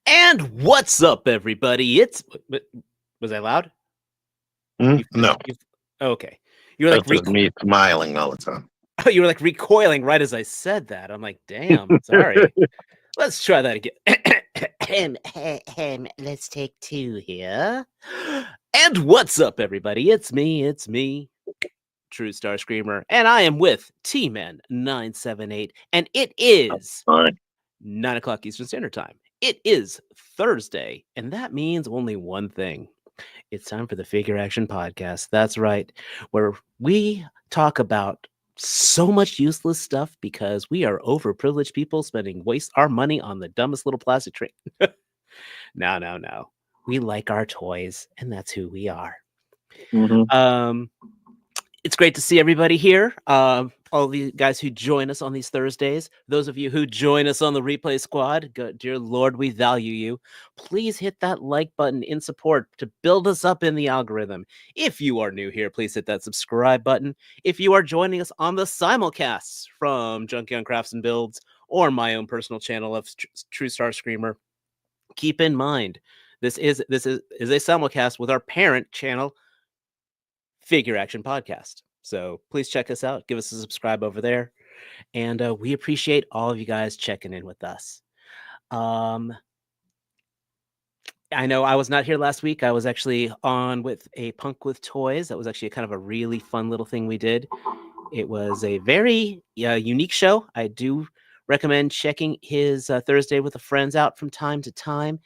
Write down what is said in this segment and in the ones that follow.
And what's up, everybody? Was I loud? No, Okay. You were like that's just me smiling all the time. you were like recoiling right as I said that. I'm like, damn, sorry. Let's try that again. Let's take two here. And what's up, everybody? It's me, True Star Screamer, and I am with T-Man 978, and it is Fine. 9 o'clock Eastern Standard Time. It is Thursday, and that means only one thing. It's time for the Figure Action Podcast. That's right, where we talk about so much useless stuff because we are overprivileged people waste our money on the dumbest little plastic train. No. We like our toys, and that's who we are. Mhm. It's great to see everybody here. All the guys who join us on these Thursdays, those of you who join us on the replay squad, dear Lord, we value you. Please hit that like button in support to build us up in the algorithm. If you are new here, please hit that subscribe button. If you are joining us on the simulcasts from Junkion Crafts and Builds or my own personal channel of True Star Screamer, keep in mind this is a simulcast with our parent channel, Figure Action Podcast. So please check us out. Give us a subscribe over there. And we appreciate all of you guys checking in with us. I know I was not here last week. I was actually on with a Punk with Toys. That was actually kind of a really fun little thing we did. It was a very unique show. I do recommend checking his Thursday with the Friends out from time to time.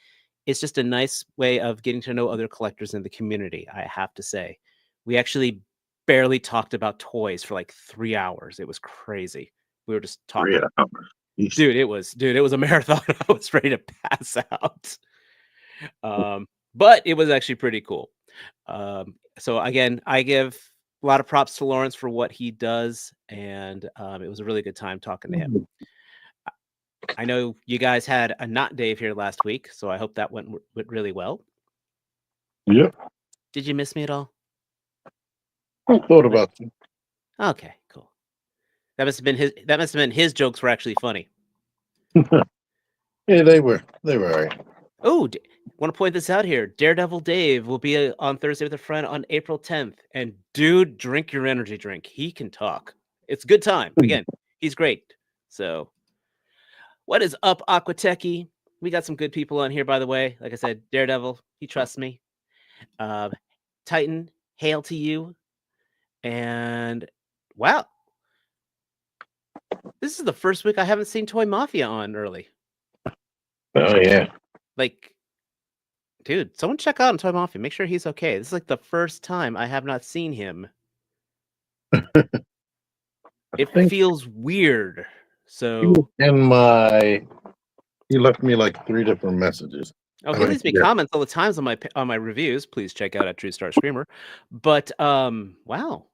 It's just a nice way of getting to know other collectors in the community, I have to say. We actually barely talked about toys for like 3 hours. It was crazy. We were just talking. Dude, it was a marathon. I was ready to pass out. But it was actually pretty cool. So again, I give a lot of props to Lawrence for what he does, and it was a really good time talking to him. I know you guys had a Not Dave here last week, so I hope that went really well. Yep. Did you miss me at all? I thought about you. Okay, cool. That must have been his jokes were actually funny. Yeah, they were all right. Oh, want to point this out here. Daredevil Dave will be on Thursday with a friend on April 10th. And dude, drink your energy drink. He can talk. It's a good time. Again, he's great. So what is up, Aquatechy? We got some good people on here, by the way. Like I said, Daredevil, he trusts me. Titan, hail to you. And wow. This is the first week I haven't seen Toy Mafia on early. Oh, yeah. Like, dude, someone check out on Toy Mafia. Make sure he's okay. This is like the first time I have not seen him. It feels weird. So he left me like 3 different messages. Oh, he leaves me comments all the times on my reviews. Please check out at True Star Screamer. But wow.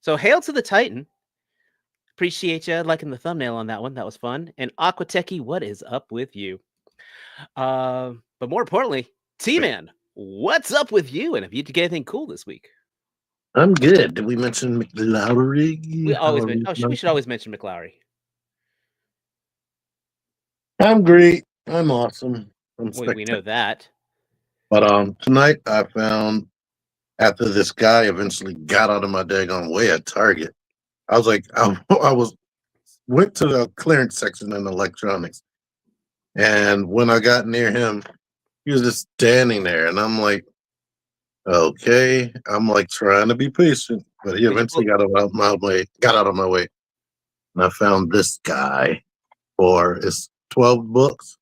So hail to the Titan. Appreciate you liking the thumbnail on that one. That was fun. And Aquatechy, what is up with you? But more importantly, T-Man, what's up with you? And have you get anything cool this week? I'm good. Did we mention McLowry? We should always mention McLowry. I'm great. I'm awesome. We know that. But tonight I found, after this guy eventually got out of my daggone way at Target, I was like, went to the clearance section in electronics, and when I got near him, he was just standing there, and I'm like, okay, I'm like trying to be patient, but he eventually got out of my way, and I found this guy for it's 12 books.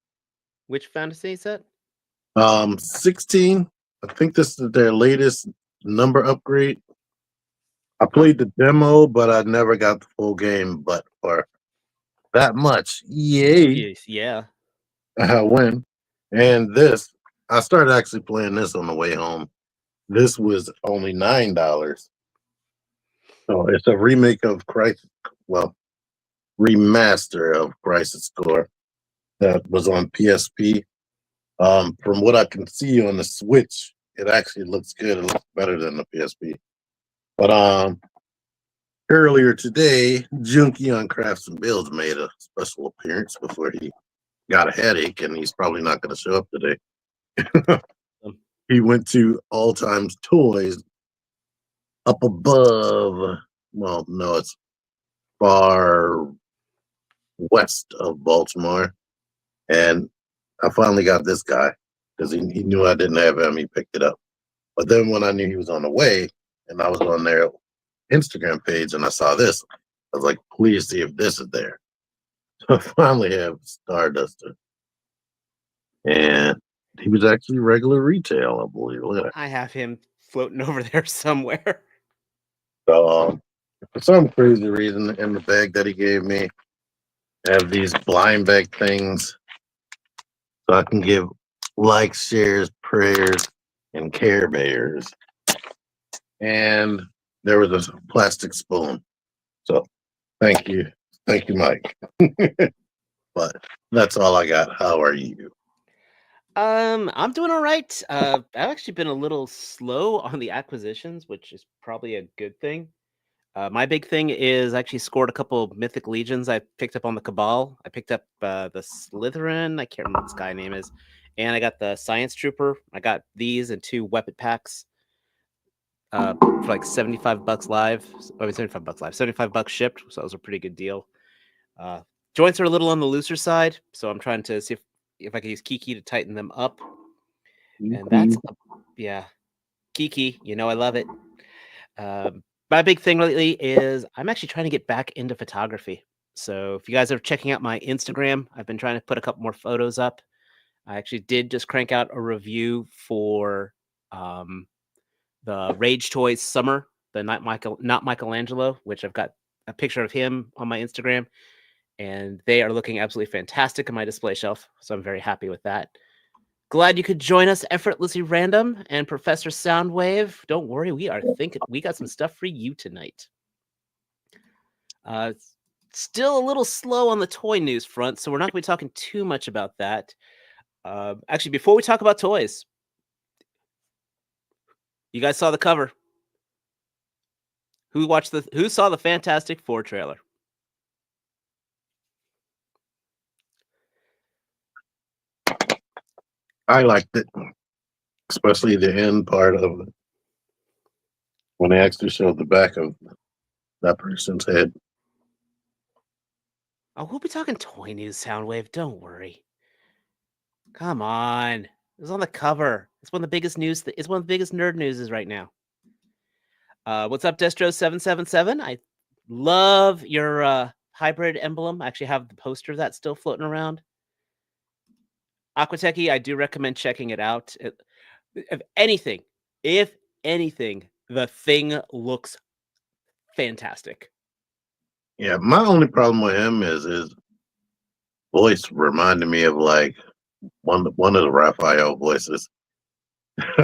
Which fantasy set? 16. I think this is their latest number upgrade. I played the demo, but I never got the full game. But for that much, yay! Yeah, I win. And this, I started actually playing this on the way home. This was only $9. So it's a remake of remaster of Crisis Core that was on PSP. From what I can see on the Switch, it actually looks good. It looks better than the PSP. But Earlier today, Junkie on Crafts and Builds made a special appearance before he got a headache, and he's probably not going to show up today. Um, He went to All Times Toys up above. Well, no, it's far west of Baltimore, and I finally got this guy because he knew I didn't have him. He picked it up, but then when I knew he was on the way, and I was on their Instagram page, and I saw this, I was like, "Please see if this is there." So I finally have Starduster, and he was actually regular retail, I believe. Look at that. I have him floating over there somewhere. So, for some crazy reason, in the bag that he gave me, I have these blind bag things so I can give likes, shares, prayers, and care bears. And there was a plastic spoon. So thank you, Mike. But that's all I got. How are you? I'm doing all right. I've actually been a little slow on the acquisitions, which is probably a good thing. My big thing is I actually scored a couple of Mythic Legions. I picked up on the Cabal. I picked up the Slytherin. I can't remember what this guy name is. And I got the Science Trooper. I got these and 2 weapon packs for like $75 live. I mean, $75 live, $75 shipped. So that was a pretty good deal. Uh, Joints are a little on the looser side. So I'm trying to see if I can use Kiki to tighten them up. And that's, yeah, Kiki. You know, I love it. My big thing lately is I'm actually trying to get back into photography. So if you guys are checking out my Instagram, I've been trying to put a couple more photos up. I actually did just crank out a review for the Rage Toys Summer, the not Michelangelo, which I've got a picture of him on my Instagram, and they are looking absolutely fantastic on my display shelf. So I'm very happy with that. Glad you could join us, Effortlessly Random and Professor Soundwave. Don't worry, we got some stuff for you tonight. Uh, Still a little slow on the toy news front, so we're not going to be talking too much about that. Actually, before we talk about toys, you guys saw the cover. Who saw the Fantastic Four trailer? I liked it, especially the end part of it when they actually showed the back of that person's head. Oh, we'll be talking toy news, Soundwave. Don't worry. Come on, it was on the cover. It's one of the biggest news. It's one of the biggest nerd newses right now. What's up, Destro777? I love your hybrid emblem. I actually have the poster of that still floating around. Aquateki, I do recommend checking it out. If anything, if anything, the thing looks fantastic. Yeah, my only problem with him is his voice reminded me of like one of the Raphael voices.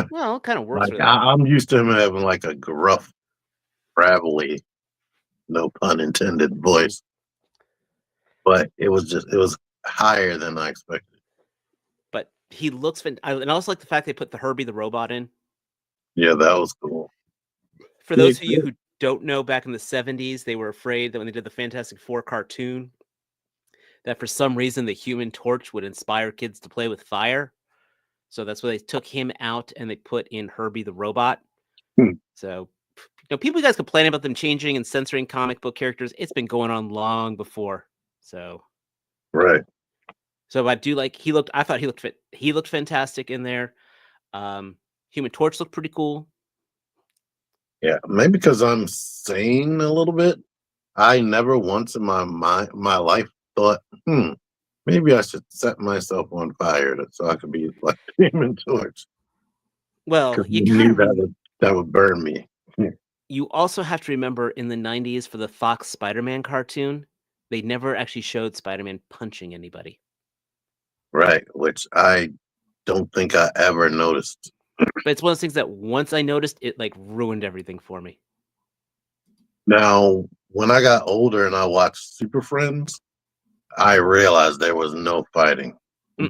Well, it kind of works Like for that. I'm used to him having like a gruff, gravelly, no pun intended voice, but it was higher than I expected. But he looks and I also like the fact they put the Herbie the robot in. Yeah, that was cool. For those of you who don't know, back in the 70s, they were afraid that when they did the Fantastic Four cartoon, that for some reason the Human Torch would inspire kids to play with fire. So that's why they took him out and they put in Herbie the robot. Hmm. So, people you guys complain about them changing and censoring comic book characters. It's been going on long before. So, Right. I do like he looked. I thought he looked fantastic in there. Human Torch looked pretty cool. Yeah, maybe because I'm sane a little bit. I never once in my life thought, maybe I should set myself on fire so I could be like Human Torch. Well, Because I knew that would burn me. you also have to remember in the 90s for the Fox Spider-Man cartoon, they never actually showed Spider-Man punching anybody. Right, which I don't think I ever noticed. But it's one of those things that once I noticed, it like ruined everything for me. Now, when I got older and I watched Super Friends, I realized there was no fighting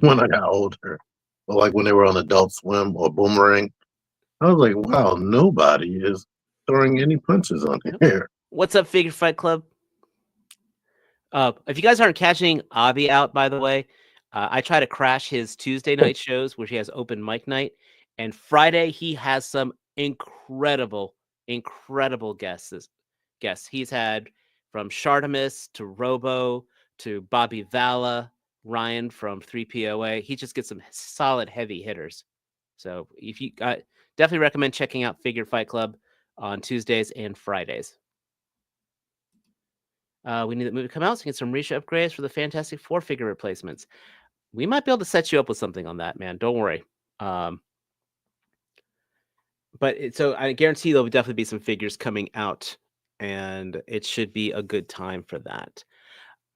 when I got older. But like when they were on Adult Swim or Boomerang, I was like, wow, nobody is throwing any punches on here. What's up, Figure Fight Club? If you guys aren't catching Avi out, by the way, I try to crash his Tuesday night shows where he has open mic night, and Friday he has some incredible guests. He's had from Shartimus to Robo to Bobby Valla, Ryan from 3POA. He just gets some solid heavy hitters. So if you definitely recommend checking out Figure Fight Club on Tuesdays and Fridays. We need the movie to come out so we can get some Risha upgrades for the Fantastic Four figure replacements. We might be able to set you up with something on that, man. Don't worry. But so I guarantee there'll definitely be some figures coming out, and it should be a good time for that.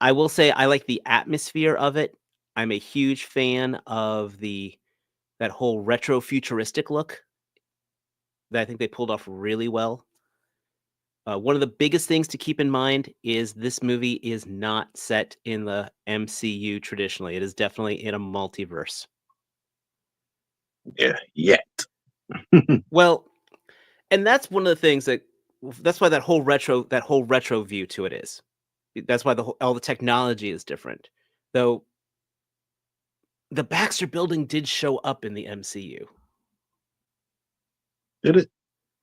I will say I like the atmosphere of it. I'm a huge fan of that whole retro futuristic look that I think they pulled off really well. One of the biggest things to keep in mind is this movie is not set in the MCU traditionally. It is definitely in a multiverse. Yeah, yet. Well, and that's one of the things that's why that whole retro view to it is. That's why all the technology is different. Though the Baxter building did show up in the MCU. Did it?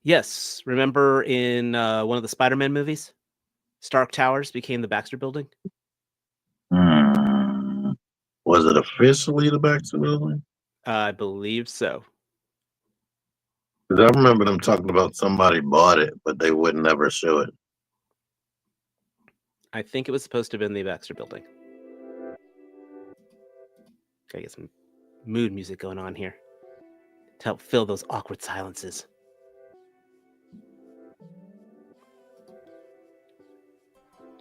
Yes, remember in one of the Spider-Man movies, Stark Towers became the Baxter building? Was it officially the Baxter Building? I believe so. Because I remember them talking about somebody bought it, but they would never show it. I think it was supposed to have been the Baxter building. Gotta get some mood music going on here to help fill those awkward silences.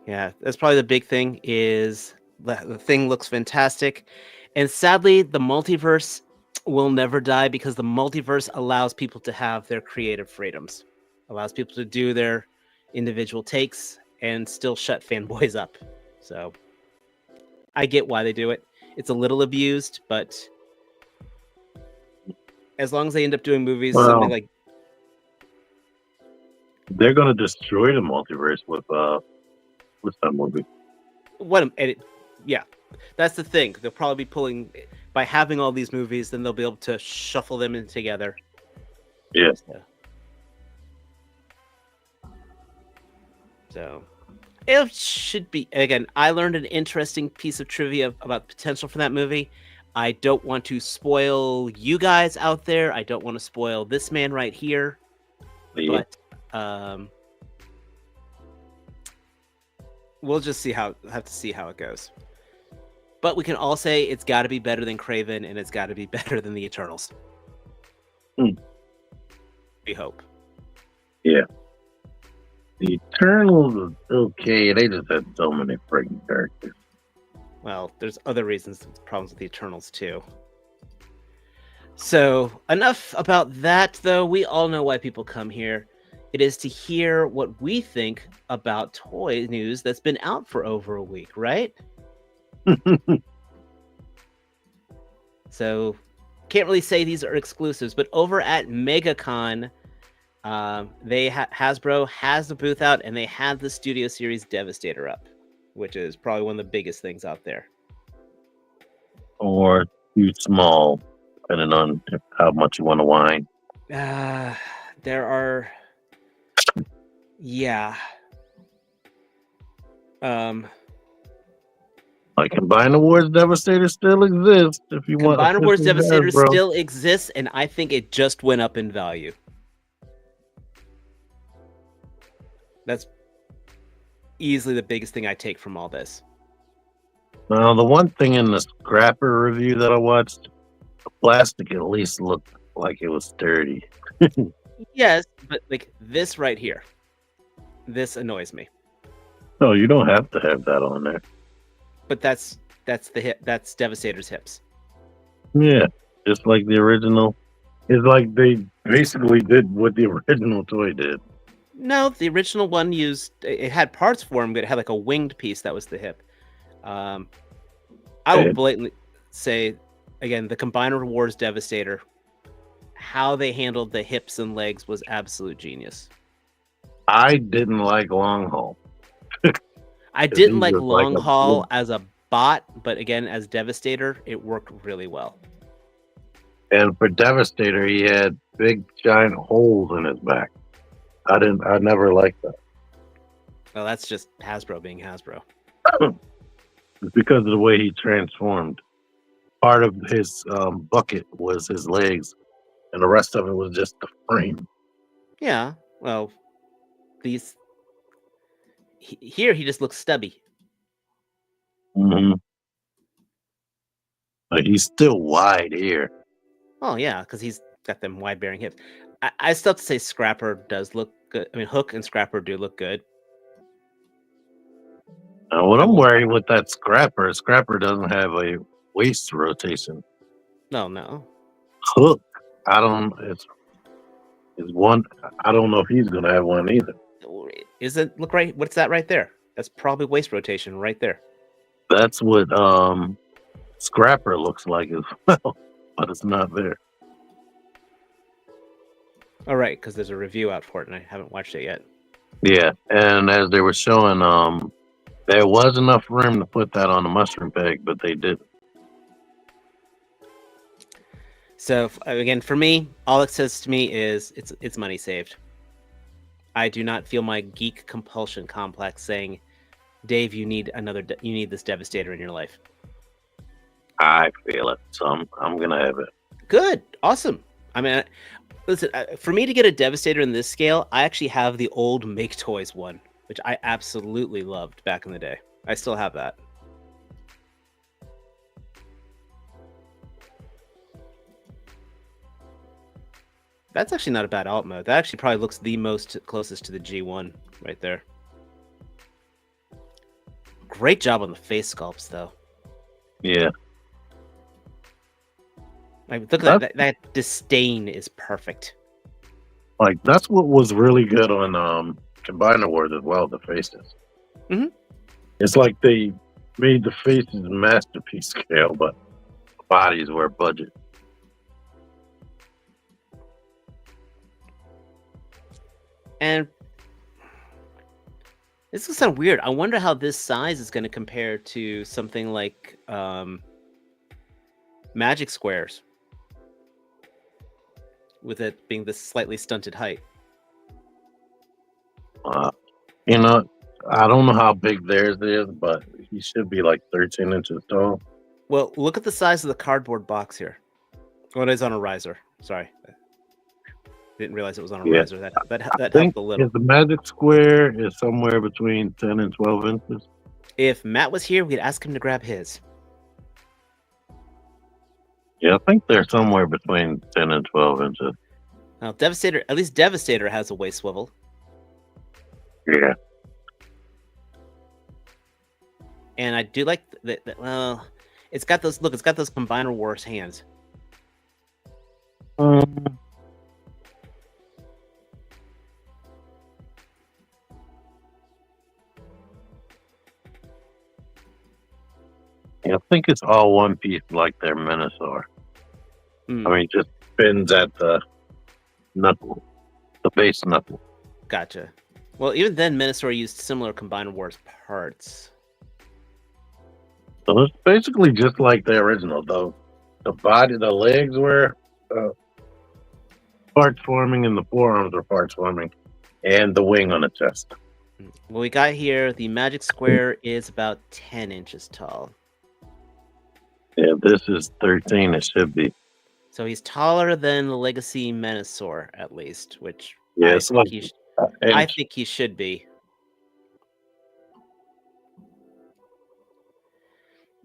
Yeah, that's probably the big thing is the thing looks fantastic. And sadly, the multiverse will never die because the multiverse allows people to have their creative freedoms, allows people to do their individual takes and still shut fanboys up. So I get why they do it. It's a little abused, but as long as they end up doing movies, something like they're gonna destroy the multiverse with what's that movie? Yeah, that's the thing. They'll probably be pulling by having all these movies. Then they'll be able to shuffle them in together. Yeah. So it should be. Again, I learned an interesting piece of trivia about the potential for that movie. I don't want to spoil you guys out there. I don't want to spoil this man right here. Yeah. But we'll just have to see how it goes. But we can all say it's got to be better than Kraven, and it's got to be better than the Eternals. We hope. Yeah. The Eternals was okay. They just had so many freaking characters. Well, there's other reasons, problems with the Eternals too. So enough about that, though. We all know why people come here. It is to hear what we think about toy news that's been out for over a week, right? So can't really say these are exclusives, but over at MegaCon, Hasbro has the booth out, and they had the Studio Series Devastator up, which is probably one of the biggest things out there. Or too small, depending on how much you want to whine. There are, yeah. Like Combine Awards Devastator still exists if you want. Combine Awards Devastator still exists, and I think it just went up in value. That's easily the biggest thing I take from all this. Now, the one thing in the scrapper review that I watched, the plastic at least looked like it was sturdy. Yes, but like this right here, this annoys me. No, you don't have to have that on there. But that's the hip. That's Devastator's hips. Yeah, just like the original. It's like they basically did what the original toy did. No, the original one it had parts for him, but it had like a winged piece that was the hip. I will blatantly say, again, the Combiner Wars Devastator, how they handled the hips and legs was absolute genius. I didn't like long haul I because he didn't like was like long a haul blue. as a bot, but again, as Devastator, it worked really well. And for Devastator, he had big giant holes in his back. I didn't. I never liked that. Well, that's just Hasbro being Hasbro. It's because of the way he transformed. Part of his bucket was his legs, and the rest of it was just the frame. Yeah, well, these here he just looks stubby. Hmm. But he's still wide here. Oh yeah, because he's got them wide bearing hips. I still have to say Scrapper does look good. I mean, Hook and Scrapper do look good. And what I I'm will. worried with that Scrapper doesn't have a waist rotation. No, no. Hook, I don't. It's one. I don't know if he's gonna have one either. Is it look right? What's that right there? That's probably waist rotation right there. That's what Scrapper looks like as well, but it's not there. All right, because there's a review out for it, and I haven't watched it yet. Yeah, and as they were showing, there was enough room to put that on the mushroom bag, but they didn't. So again, for me, all it says to me is it's money saved. I do not feel my geek compulsion complex saying, "Dave, you need you need this Devastator in your life." I feel it, so I'm gonna have it. Good, awesome. I mean, listen, for me to get a Devastator in this scale, I actually have the old Make Toys one, which I absolutely loved back in the day. I still have that. That's actually not a bad alt mode. That actually probably looks the most closest to the G1 right there. Great job on the face sculpts, though. Yeah, Like, look at that disdain is perfect. like that's what was really good on Combiner Wars as well. The faces. Mhm. It's like they made the faces masterpiece scale, but the bodies were budget. And this will sound weird. I wonder how this size is going to compare to something like Magic Squares, with it being this slightly stunted height. Uh, you know, I don't know how big theirs is, but he should be like 13 inches tall. Well, look at the size of the cardboard box here. Oh, it is on a riser. Sorry, didn't realize it was on a Yeah, riser. That I that think helped a little. if the Magic Square is somewhere between 10 and 12 inches. If Matt was here, we'd ask him to grab his. Yeah, I think they're somewhere between 10 and 12 inches. Now, Devastator, at least Devastator has a waist swivel. Yeah. And I do like that. Well, it's got those. Look, it's got those Combiner Wars hands. Um, yeah, I think it's all one piece like their Minosaur. Mm, I mean, just pins at the knuckle, the base knuckle. gotcha. Well, even then, Minosaur used similar Combiner Wars parts. So it's basically just like the original, though. The body, the legs were uh, parts forming, and the forearms were parts forming, and the wing on the chest. Well, we got here, the Magic Square is about 10 inches tall. Yeah, this is 13. It should be. So he's taller than the Legacy Minosaur, at least, which Yeah, I it's think like he an I inch. think he should be.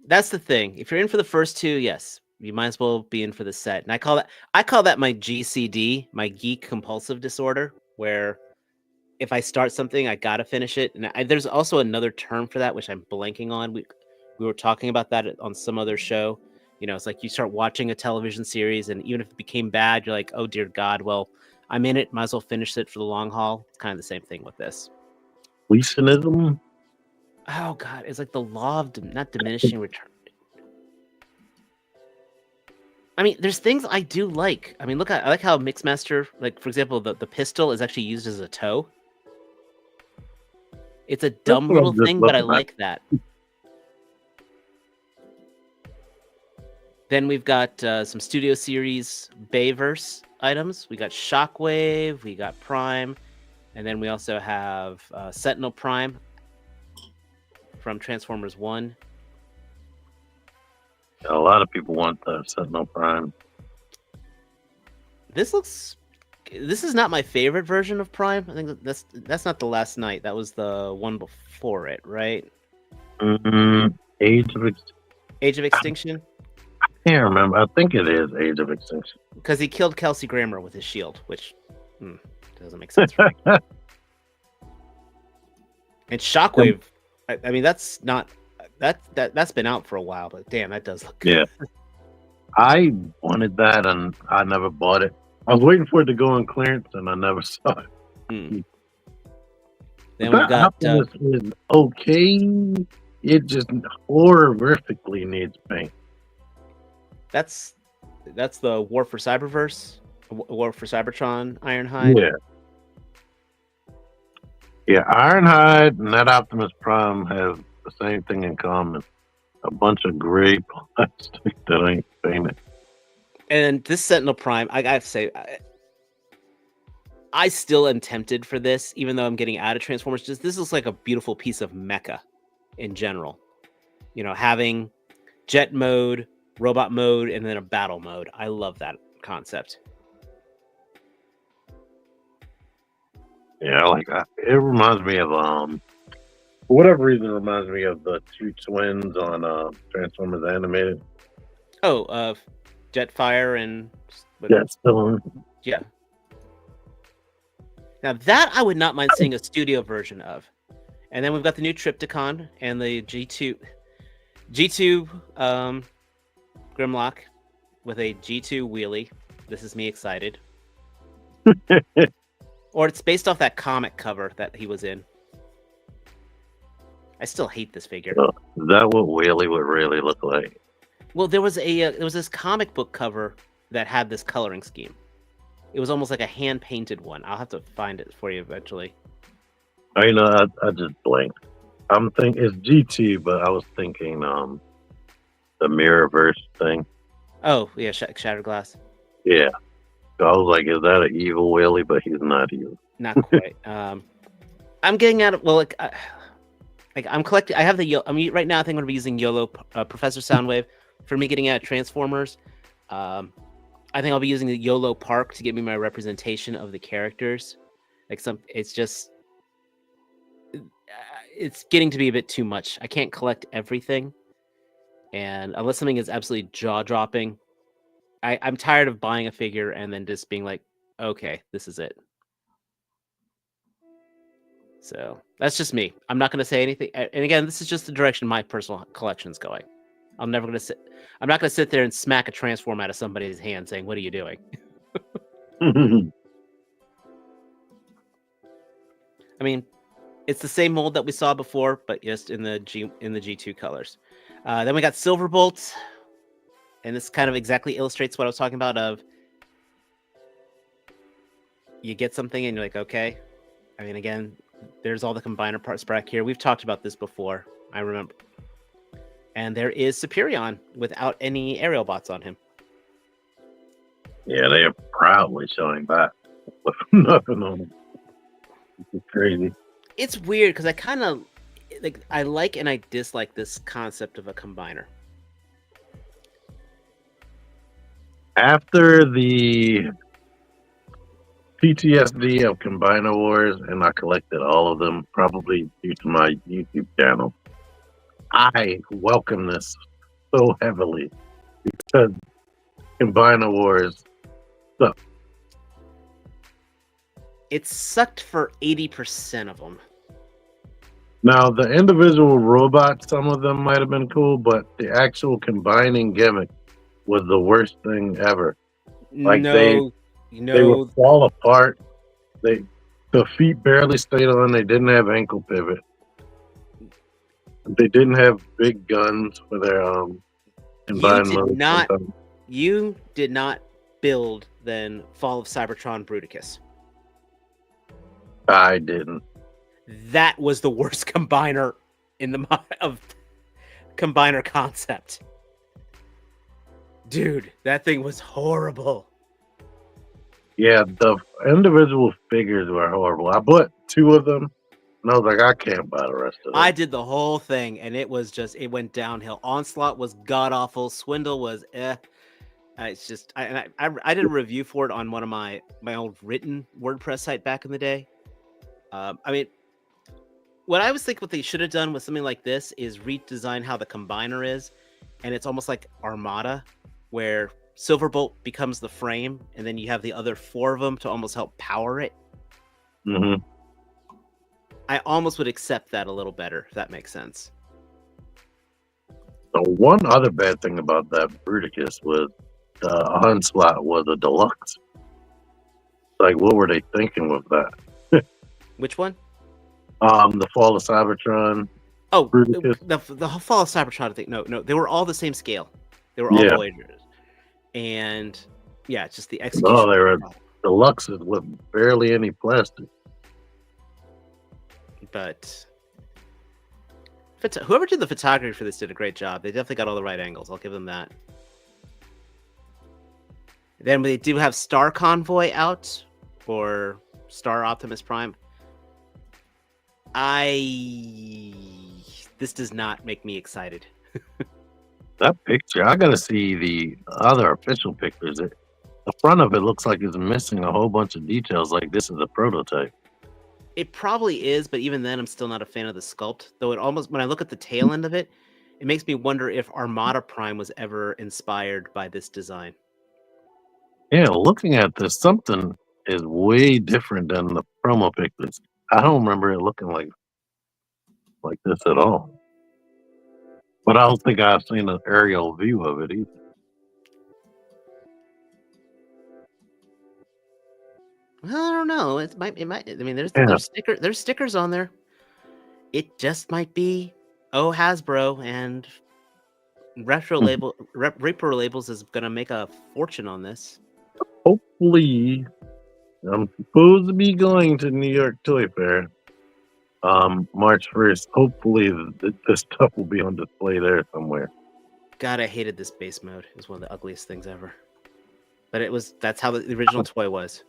That's the thing. If you're in for the first two, yes, you might as well be in for the set. And I call that my GCD, my geek compulsive disorder, where if I start something, I gotta finish it. And there's also another term for that, which I'm blanking on. We were talking about that on some other show. You know, it's like you start watching a television series, and even if it became bad, you're like, oh dear God, well, I'm in it. Might as well finish it for the long haul. It's kind of the same thing with this. Completionism. Oh God, it's like the law of not diminishing return. I mean, there's things I do like. I mean, I like how Mixmaster, like for example, the pistol is actually used as a toe. It's a That's dumb what little I'm just thing, but I looking at. like that. Then we've got some Studio Series Bayverse items. We got Shockwave, we got Prime, and then we also have Sentinel Prime from Transformers 1. A lot of people want the Sentinel Prime. This is not my favorite version of Prime. I think that's not the Last Night. That was the one before it, right? Age of Age of Extinction? I can't remember. I think it is Age of Extinction. Because he killed Kelsey Grammer with his shield, which doesn't make sense for me. And Shockwave, I mean, that's been out for a while, but damn, that does look good. Yeah. I wanted that and I never bought it. I was waiting for it to go on clearance and I never saw it. Then we've got is okay. It just horrifically needs paint. That's the War for Cyberverse, War for Cybertron Ironhide. Yeah, Ironhide and that Optimus Prime have the same thing in common. A bunch of gray plastic that ain't painted. And this Sentinel Prime, I have to say, I still am tempted for this, even though I'm getting out of Transformers. This looks like a beautiful piece of mecha in general. You know, having jet mode, robot mode, and then a battle mode. I love that concept. Yeah, I like that. It reminds me of for whatever reason, it reminds me of the two twins on Transformers Animated. Oh, Jetfire and Yeah. Now that I would not mind seeing a studio version of. And then we've got the new Triptychon and the G2 Grimlock with a G2 wheelie. This is me excited. Or it's based off that comic cover that he was in. I still hate this figure. Is that what Wheelie would really look like? Well, there was this comic book cover that had this coloring scheme. It was almost like a hand-painted one. I'll have to find it for you eventually. I just blanked. I'm thinking it's GT, but I was thinking the Mirrorverse thing. Oh yeah, Shattered Glass. Yeah, so I was like, is that an evil Wheelie? But he's not evil. Not quite. I'm getting out of I'm collecting. I have right now. I think I'm gonna be using YOLO Professor Soundwave for me getting out of Transformers. I think I'll be using the YOLO Park to get me my representation of the characters. It's getting to be a bit too much. I can't collect everything, and unless something is absolutely jaw-dropping, I'm tired of buying a figure and then just being like, okay, this is it. So that's just me. I'm not going to say anything. And again, this is just the direction my personal collection's going. I'm not going to sit there and smack a transform out of somebody's hand saying, "What are you doing?" I mean, it's the same mold that we saw before, but just in the G2 colors. Then we got Silverbolt, and this kind of exactly illustrates what I was talking about. Of you get something and you're like, okay. I mean, again, there's all the combiner parts back here. We've talked about this before. I remember. And there is Superion without any aerial bots on him. Yeah, they are proudly showing back with nothing on them. It's crazy. It's weird because I kind of I like and I dislike this concept of a combiner. After the PTSD of Combiner Wars, and I collected all of them, probably due to my YouTube channel, I welcome this so heavily because Combiner Wars sucked. It sucked for 80% of them. Now, the individual robots, some of them might have been cool, but the actual combining gimmick was the worst thing ever. Like they would fall apart. The feet barely stayed on. They didn't have ankle pivot. They didn't have big guns for their combined mode. You did not build then Fall of Cybertron Bruticus. I didn't. That was the worst combiner in the of combiner concept. Dude, that thing was horrible. Yeah, the individual figures were horrible. I bought 2 of them, and I was like, I can't buy the rest of them. I did the whole thing, and it went downhill. Onslaught was god awful. Swindle was it's just I did a review for it on one of my old written WordPress site back in the day. I mean, what I was thinking what they should have done with something like this is redesign how the combiner is, and it's almost like Armada, where Silverbolt becomes the frame, and then you have the other 4 of them to almost help power it. Mm-hmm. I almost would accept that a little better, if that makes sense. So one other bad thing about that Bruticus was the Onslaught was a deluxe. Like, what were they thinking with that? Which one? The Fall of Cybertron. Oh, Bruticus. the Fall of Cybertron thing. No, they were all the same scale. They were all Voyagers. And yeah, it's just the execution. No, they were deluxes with barely any plastic. But whoever did the photography for this did a great job. They definitely got all the right angles. I'll give them that. Then they do have Star Convoy out, or Star Optimus Prime. This does not make me excited. That picture, I gotta see the other official pictures. The front of it looks like it's missing a whole bunch of details. Like this is a prototype. It probably is, but even then, I'm still not a fan of the sculpt. Though it almost, when I look at the tail end of it, it makes me wonder if Armada Prime was ever inspired by this design. Yeah, looking at this, something is way different than the promo pictures. I don't remember it looking like this at all. But I don't think I've seen an aerial view of it either. Well, I don't know. It might. I mean, there's stickers on there. It just might be Hasbro and Reaper Labels is gonna make a fortune on this. Hopefully, I'm supposed to be going to New York Toy Fair March 1st. Hopefully this stuff will be on display there somewhere. God, I hated this base mode. It was one of the ugliest things ever. But that's how the original toy was.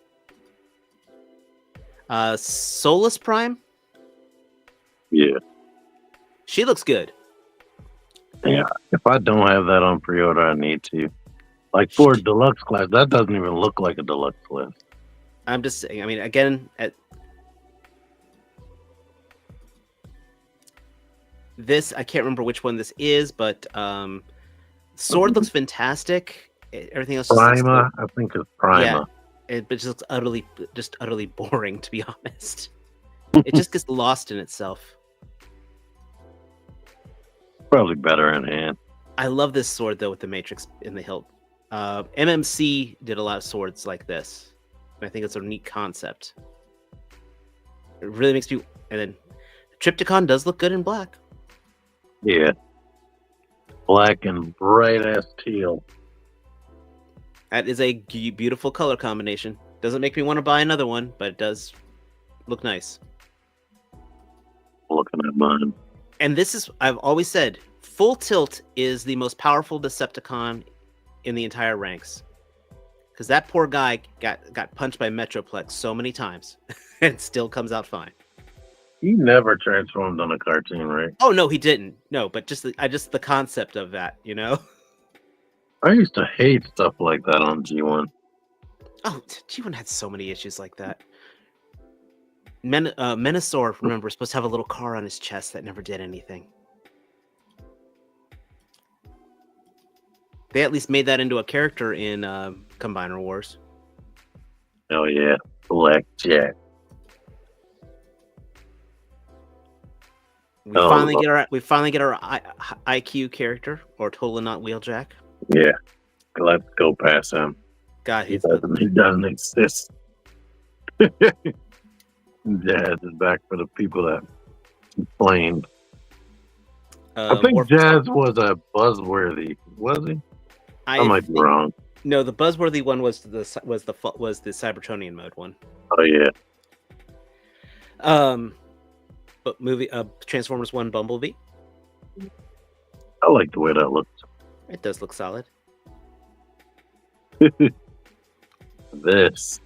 Solus Prime? Yeah. She looks good. Yeah. If I don't have that on pre-order, I need to. Like for deluxe class, that doesn't even look like a deluxe class. I'm just saying, I mean, again, this, I can't remember which one this is, but Sword looks fantastic. Everything else Prima, I think it's Prima. Yeah, but it just looks utterly boring, to be honest. It just gets lost in itself. Probably better in hand. I love this sword though with the matrix in the hilt. MMC did a lot of swords like this. And I think it's a neat concept. It really makes me. And then Triptychon does look good in black. Yeah. Black and bright ass teal. That is a beautiful color combination. Doesn't make me want to buy another one, but it does look nice. Looking at mine. And this is, I've always said, Full Tilt is the most powerful Decepticon in the entire ranks. Because that poor guy got punched by Metroplex so many times and still comes out fine. He never transformed on a cartoon, right? Oh no, he didn't. No, but just the concept of that, you know. I used to hate stuff like that on G1. Oh, G1 had so many issues like that. Menasor, remember, was supposed to have a little car on his chest that never did anything. They at least made that into a character in Combiner Wars. Oh yeah, Blackjack. We finally get our IQ character, or Totally Not Wheeljack. Yeah, let's go past him. God, he doesn't exist. Jazz is back for the people that complained. I think Jazz was a buzzworthy, was he? I might be wrong. No, the buzzworthy one was the Cybertronian mode one. Oh yeah. But movie Transformers One Bumblebee. I like the way that looks. It does look solid. This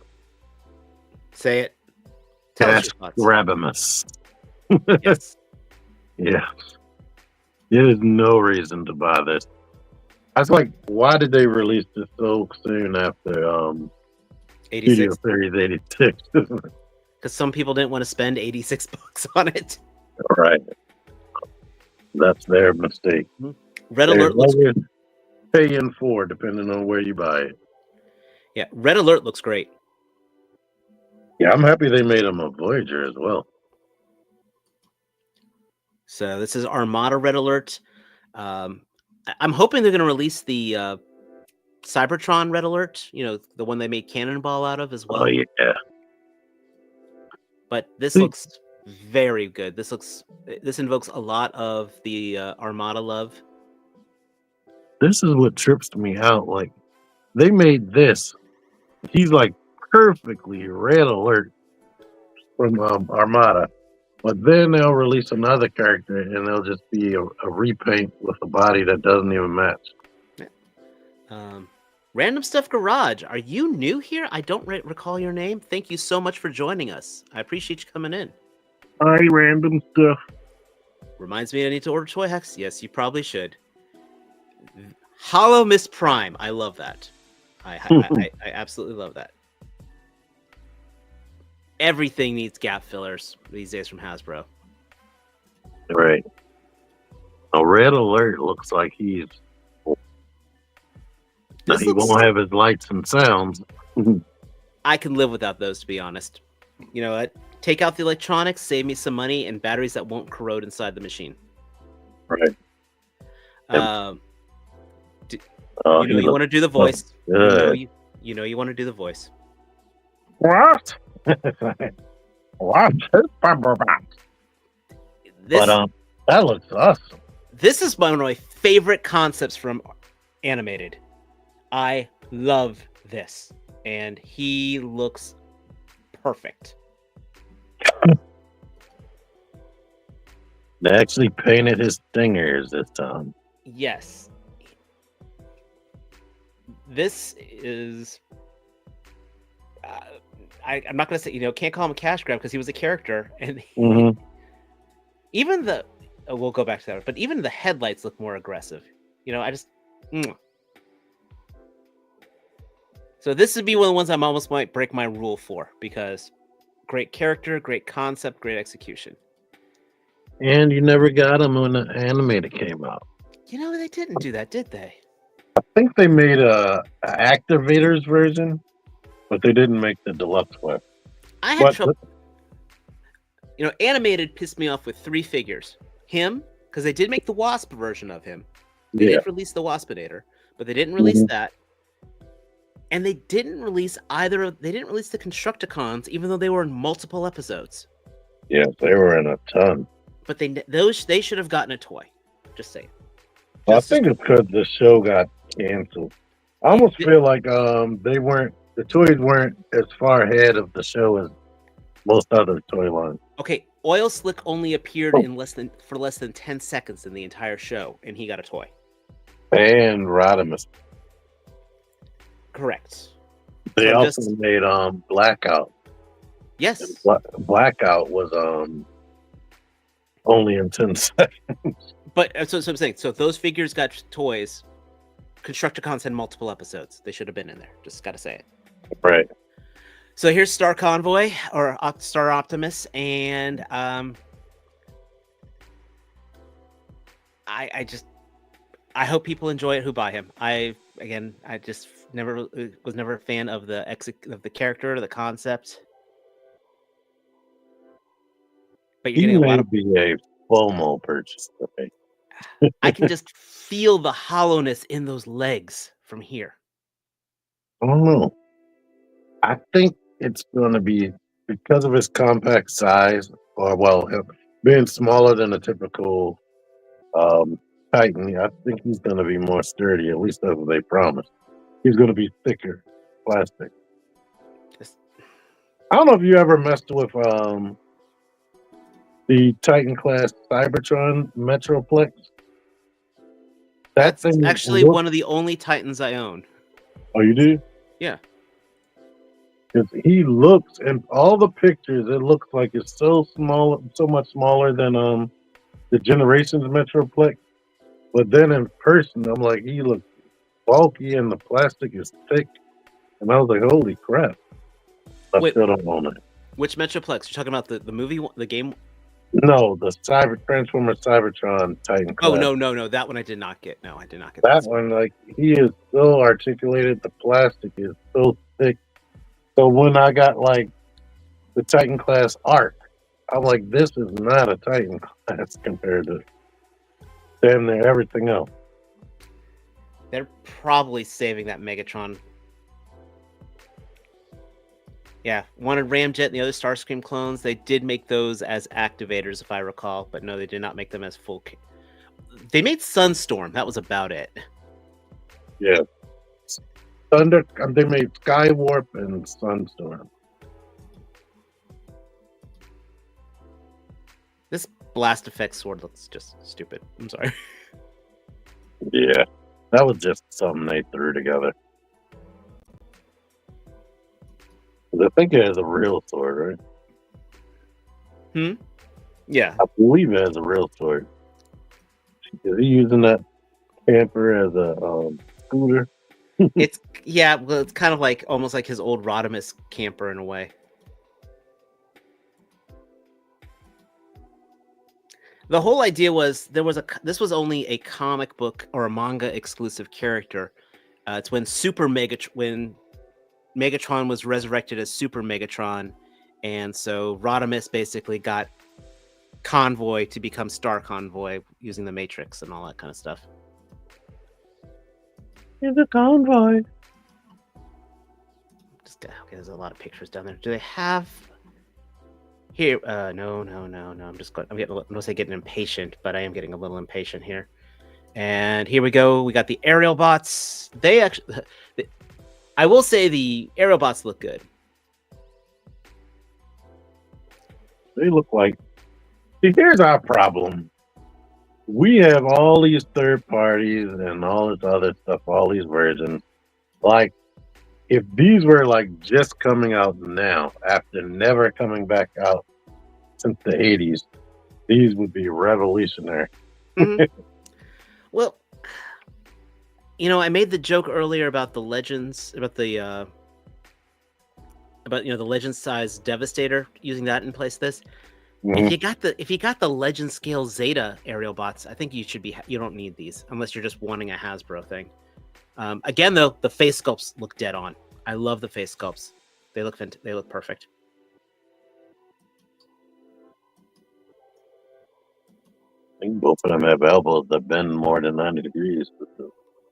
Say it. Tell us Cash your thoughts. Rabimus. Yes. Yeah. There's no reason to buy this. I was like, why did they release this so soon after Studio 86. Series 86? Because some people didn't want to spend 86 bucks on it. Right. That's their mistake. Red There's Alert looks always pay in for depending on where you buy it. Yeah, Red Alert looks great. Yeah, I'm happy they made him a Voyager as well. So this is Armada Red Alert. I'm hoping they're going to release the Cybertron Red Alert. You know, the one they made Cannonball out of as well. Oh yeah. But this looks very good. This invokes a lot of the Armada love. This is what trips me out. Like they made this. He's like perfectly Red Alert from Armada. But then they'll release another character and they'll just be a repaint with a body that doesn't even match. Random Stuff Garage, are you new here? I don't recall your name. Thank you so much for joining us. I appreciate you coming in. Hi, Random Stuff. Reminds me I need to order Toy Hacks. Yes, you probably should. Hollow Miss Prime. I love that. I absolutely love that. Everything needs gap fillers these days from Hasbro. Right. A Red Alert looks like he's. Now, he won't have his lights and sounds. I can live without those, to be honest. You know what? Take out the electronics, save me some money, and batteries that won't corrode inside the machine. Right. You want to do the voice. You know you want to do the voice. What? What? That looks awesome. This is one of my favorite concepts from animated. I love this, and he looks perfect. They actually painted his stingers this time. Yes. This is... I'm not going to say, can't call him a cash grab because he was a character. And even the... we'll go back to that. But even the headlights look more aggressive. So this would be one of the ones I almost might break my rule for, because great character, great concept, great execution. And you never got him when the animated came out. They didn't do that, did they? I think they made a Activators version, but they didn't make the deluxe one. I had trouble. Animated pissed me off with 3 figures. Him, because they did make the Wasp version of him. They did release the Waspinator, but they didn't release that. And they didn't release the Constructicons, even though they were in multiple episodes. Yes, they were in a ton. But they should have gotten a toy. Just saying. I think it's because the show got canceled. I almost feel like the toys weren't as far ahead of the show as most other toy lines. Okay, Oil Slick only appeared for less than 10 seconds in the entire show, and he got a toy. And Rodimus. Correct. They also made Blackout. Yes. Blackout was only in 10 seconds. But so I'm saying, so those figures got toys. Constructicons had multiple episodes. They should have been in there. Just gotta say it. Right. So here's Star Convoy or Star Optimus, and I hope people enjoy it who buy him. I just was never a fan of the character or the concept. But you're getting a lot of a FOMO purchase. Okay. I can just feel the hollowness in those legs from here. I don't know. I think it's going to be because of his compact size, being smaller than a typical Titan. I think he's going to be more sturdy. At least that's what they promised. He's going to be thicker plastic. I don't know if you ever messed with The Titan class Cybertron Metroplex. That That's thing actually looks. one of the only Titans I own. Oh, you do? Yeah. Because he looks, and all the pictures, it looks like it's so small, so much smaller than the Generations Metroplex. But then in person, I'm like, he looks bulky, and the plastic is thick, and I was like, holy crap! I Wait, still don't own it. which Metroplex? You're talking about the movie, the game? No, the Transformer Cybertron Titan Oh class. no, that one I did not get. No, I did not get That that. one, like, he is so articulated. The plastic is so thick. So when I got like the Titan class art, I'm like, this is not a Titan class compared to damn near everything else. They're probably saving that Megatron. Yeah, one had Ramjet and the other Starscream clones. They did make those as activators, if I recall, but no, they did not make them as full. They made Sunstorm. That was about it. Yeah. Thunder, they made Skywarp and Sunstorm. This blast effect sword looks just stupid. I'm sorry. Yeah. That was just something they threw together. I think it has a real sword, right? Yeah. I believe it has a real sword. Is he using that camper as a scooter? It's well, it's kind of like almost like his old Rodimus camper in a way. The whole idea was this was only a comic book or a manga exclusive character. It's when when Megatron was resurrected as Super Megatron, and so Rodimus basically got Convoy to become Star Convoy using the Matrix and all that kind of stuff. He's a convoy. Okay, there's a lot of pictures down there. Do they have here? No. I'm getting impatient, but I am getting a little impatient here. And here we go. We got the aerial bots. They actually, I will say the aerial bots look good. They look like. See, here's our problem. We have all these third parties and all this other stuff, all these versions. Like, if these were like just coming out now, after never coming back out since the 80s, these would be revolutionary. Mm-hmm. Well, I made the joke earlier about the Legends, about the Legend size Devastator, using that in place of this. Mm-hmm. If you got the Legend scale Zeta aerial bots, I think you don't need these unless you're just wanting a Hasbro thing. Again, though, the face sculpts look dead on. I love the face sculpts. They look perfect. I think both of them have elbows that bend more than 90 degrees.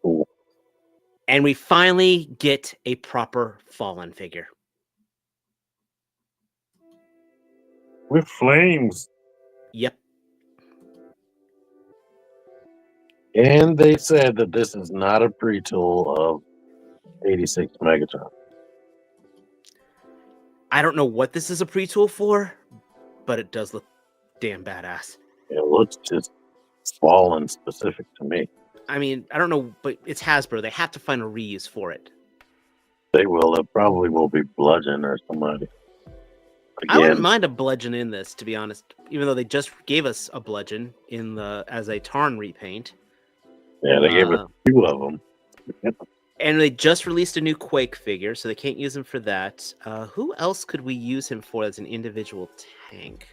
Cool. And we finally get a proper Fallen figure. With flames. Yep. And they said that this is not a pre-tool of 86 Megatron. I don't know what this is a pre-tool for, but it does look damn badass. It looks just Fallen specific to me. I mean, I don't know, but it's Hasbro. They have to find a reuse for it. They will. It probably will be Bludgeon or somebody. Again, I wouldn't mind a Bludgeon in this, to be honest. Even though they just gave us a Bludgeon as a Tarn repaint. Yeah, they gave us 2 of them. And they just released a new Quake figure, so they can't use him for that. Who else could we use him for as an individual tank?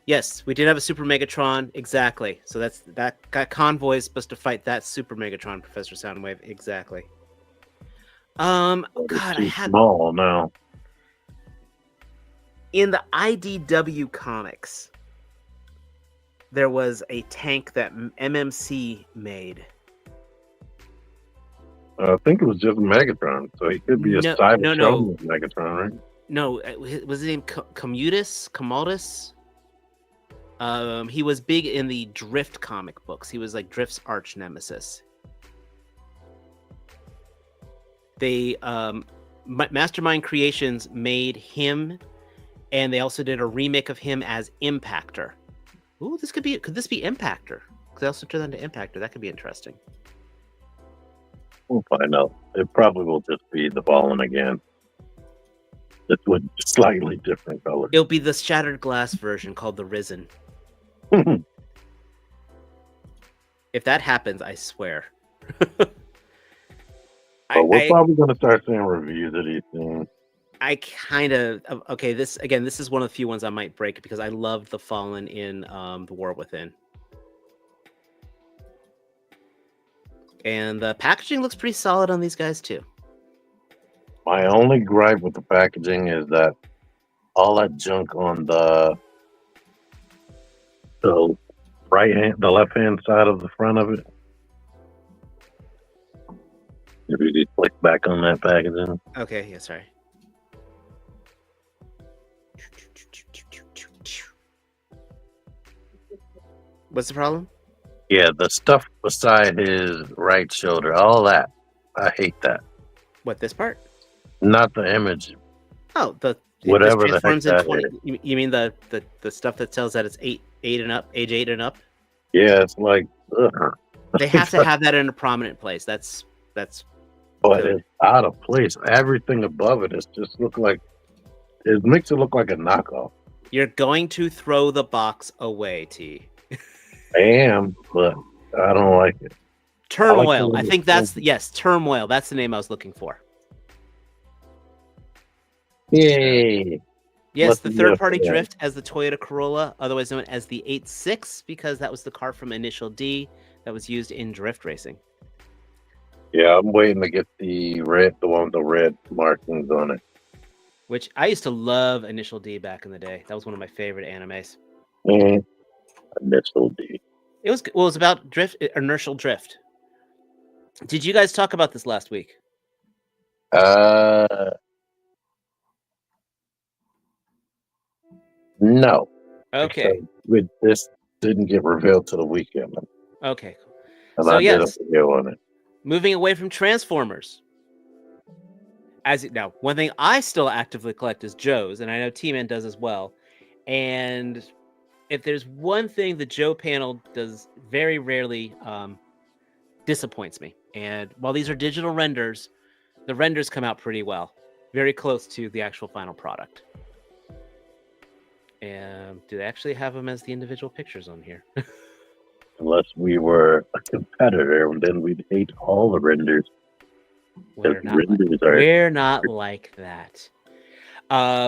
Yes, we did have a Super Megatron, exactly. So that Convoy is supposed to fight that Super Megatron, Professor Soundwave, exactly. God, I had small now. In the IDW comics, there was a tank that MMC made. I think it was just Megatron, so he could be a Cybertron Megatron, right? No, was his name Commodus? He was big in the Drift comic books. He was like Drift's arch nemesis. They Mastermind Creations made him And they also did a remake of him as Impactor. Ooh, could this be Impactor? Because they also turned that into Impactor. That could be interesting. We'll find out. It probably will just be the Fallen again. Just with slightly different colors. It'll be the Shattered Glass version called the Risen. If that happens, I swear. We're probably going to start seeing reviews of these things. I kind of okay. This is one of the few ones I might break because I loved the Fallen in the War Within, and the packaging looks pretty solid on these guys too. My only gripe with the packaging is that all that junk on the left hand side of the front of it. If you just click back on that packaging. Okay, yeah, sorry. What's the problem? Yeah, the stuff beside his right shoulder, all that. I hate that. What, this part? Not the image. Oh, whatever the heck that is. You mean the stuff that tells that it's age 8 and up? Yeah, it's like ugh. They have to have that in a prominent place. That's but it's out of place. Everything above it is just it makes it look like a knockoff. You're going to throw the box away, T. I am, but I don't like it. Turmoil. I think yes, Turmoil. That's the name I was looking for. Yay. Yes, the third-party drift as the Toyota Corolla, otherwise known as the 8.6, because that was the car from Initial D that was used in drift racing. Yeah, I'm waiting to get the one with the red markings on it. Which I used to love Initial D back in the day. That was one of my favorite animes. Initial D. It was about inertial drift. Did you guys talk about this last week? No. Okay. This didn't get revealed to the weekend. Okay. And so I did a video on it. Moving away from Transformers. Now, one thing I still actively collect is Joe's, and I know T-Man does as well. And if there's one thing the Joe panel does very rarely disappoints me. And while these are digital renders, the renders come out pretty well. Very close to the actual final product. And do they actually have them as the individual pictures on here? Unless we were a competitor, then we'd hate all the renders. We're not like that.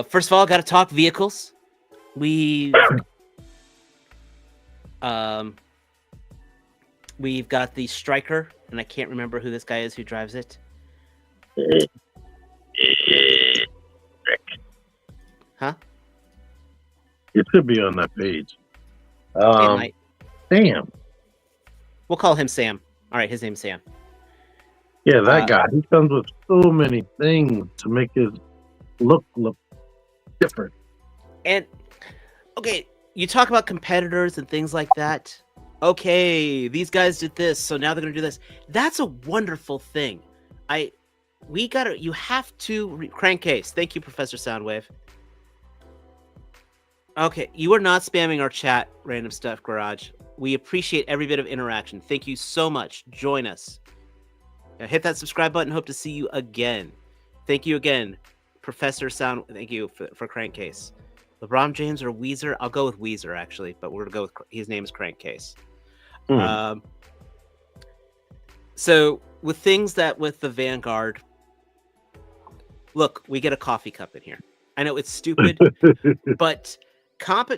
First of all, got to talk vehicles. We've got the Striker, and I can't remember who this guy is who drives it. Huh? It should be on that page. Sam. We'll call him Sam. All right, his name's Sam. Yeah, that guy. He comes with so many things to make his look different. And okay, you talk about competitors and things like that. Okay, these guys did this, so now they're gonna do this. That's a wonderful thing. You have to crankcase. Thank you, Professor Soundwave. Okay, you are not spamming our chat, Random Stuff Garage. We appreciate every bit of interaction. Thank you so much. Join us. Now hit that subscribe button. Hope to see you again. Thank you again, Professor Sound. Thank you for Crankcase. LeBron James or Weezer? I'll go with Weezer, actually, but we're going to go with his name is Crankcase. So with the Vanguard, look, we get a coffee cup in here. I know it's stupid, but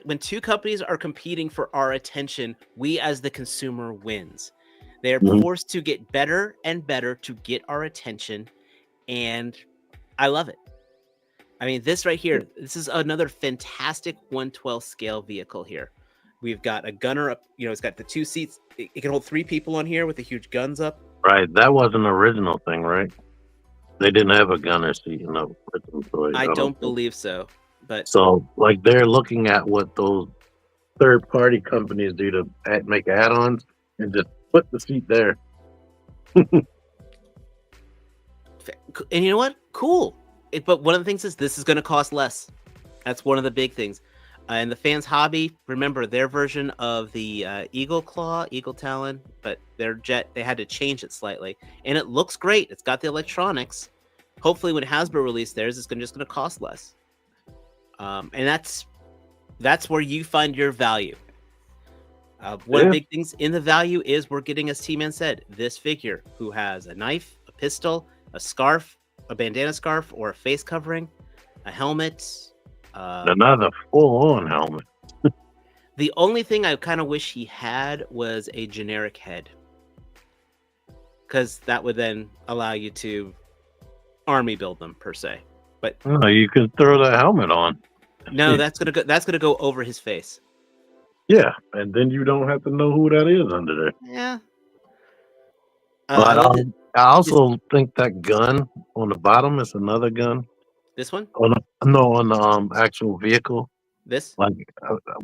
when two companies are competing for our attention, we as the consumer wins. They are forced to get better and better to get our attention, and I love it. I mean, this right here, this is another fantastic 1/12 scale vehicle here. We've got a gunner up, it's got the 2 seats. It can hold 3 people on here with the huge guns up. Right, that was an original thing, right? They didn't have a gunner seat in the original toy. I don't believe so. But so, they're looking at what those third-party companies do to make add-ons and just put the seat there. And you know what? Cool. But one of the things is this is going to cost less. That's one of the big things. And the fans' hobby, remember their version of the Eagle Claw, Eagle Talon, but their jet, they had to change it slightly. And it looks great. It's got the electronics. Hopefully, when Hasbro release theirs, it's just going to cost less. And that's where you find your value. One of the big things in the value is we're getting, as T-Man said, this figure who has a knife, a pistol, a scarf, a bandana scarf, or a face covering, a helmet. Another full-on helmet. The only thing I kind of wish he had was a generic head, because that would then allow you to army build them per se. But oh, you can throw the helmet on. No, that's gonna go over his face. Yeah, and then you don't have to know who that is under there. Yeah. But I also think that gun on the bottom is another gun. This one? On the actual vehicle. This? Like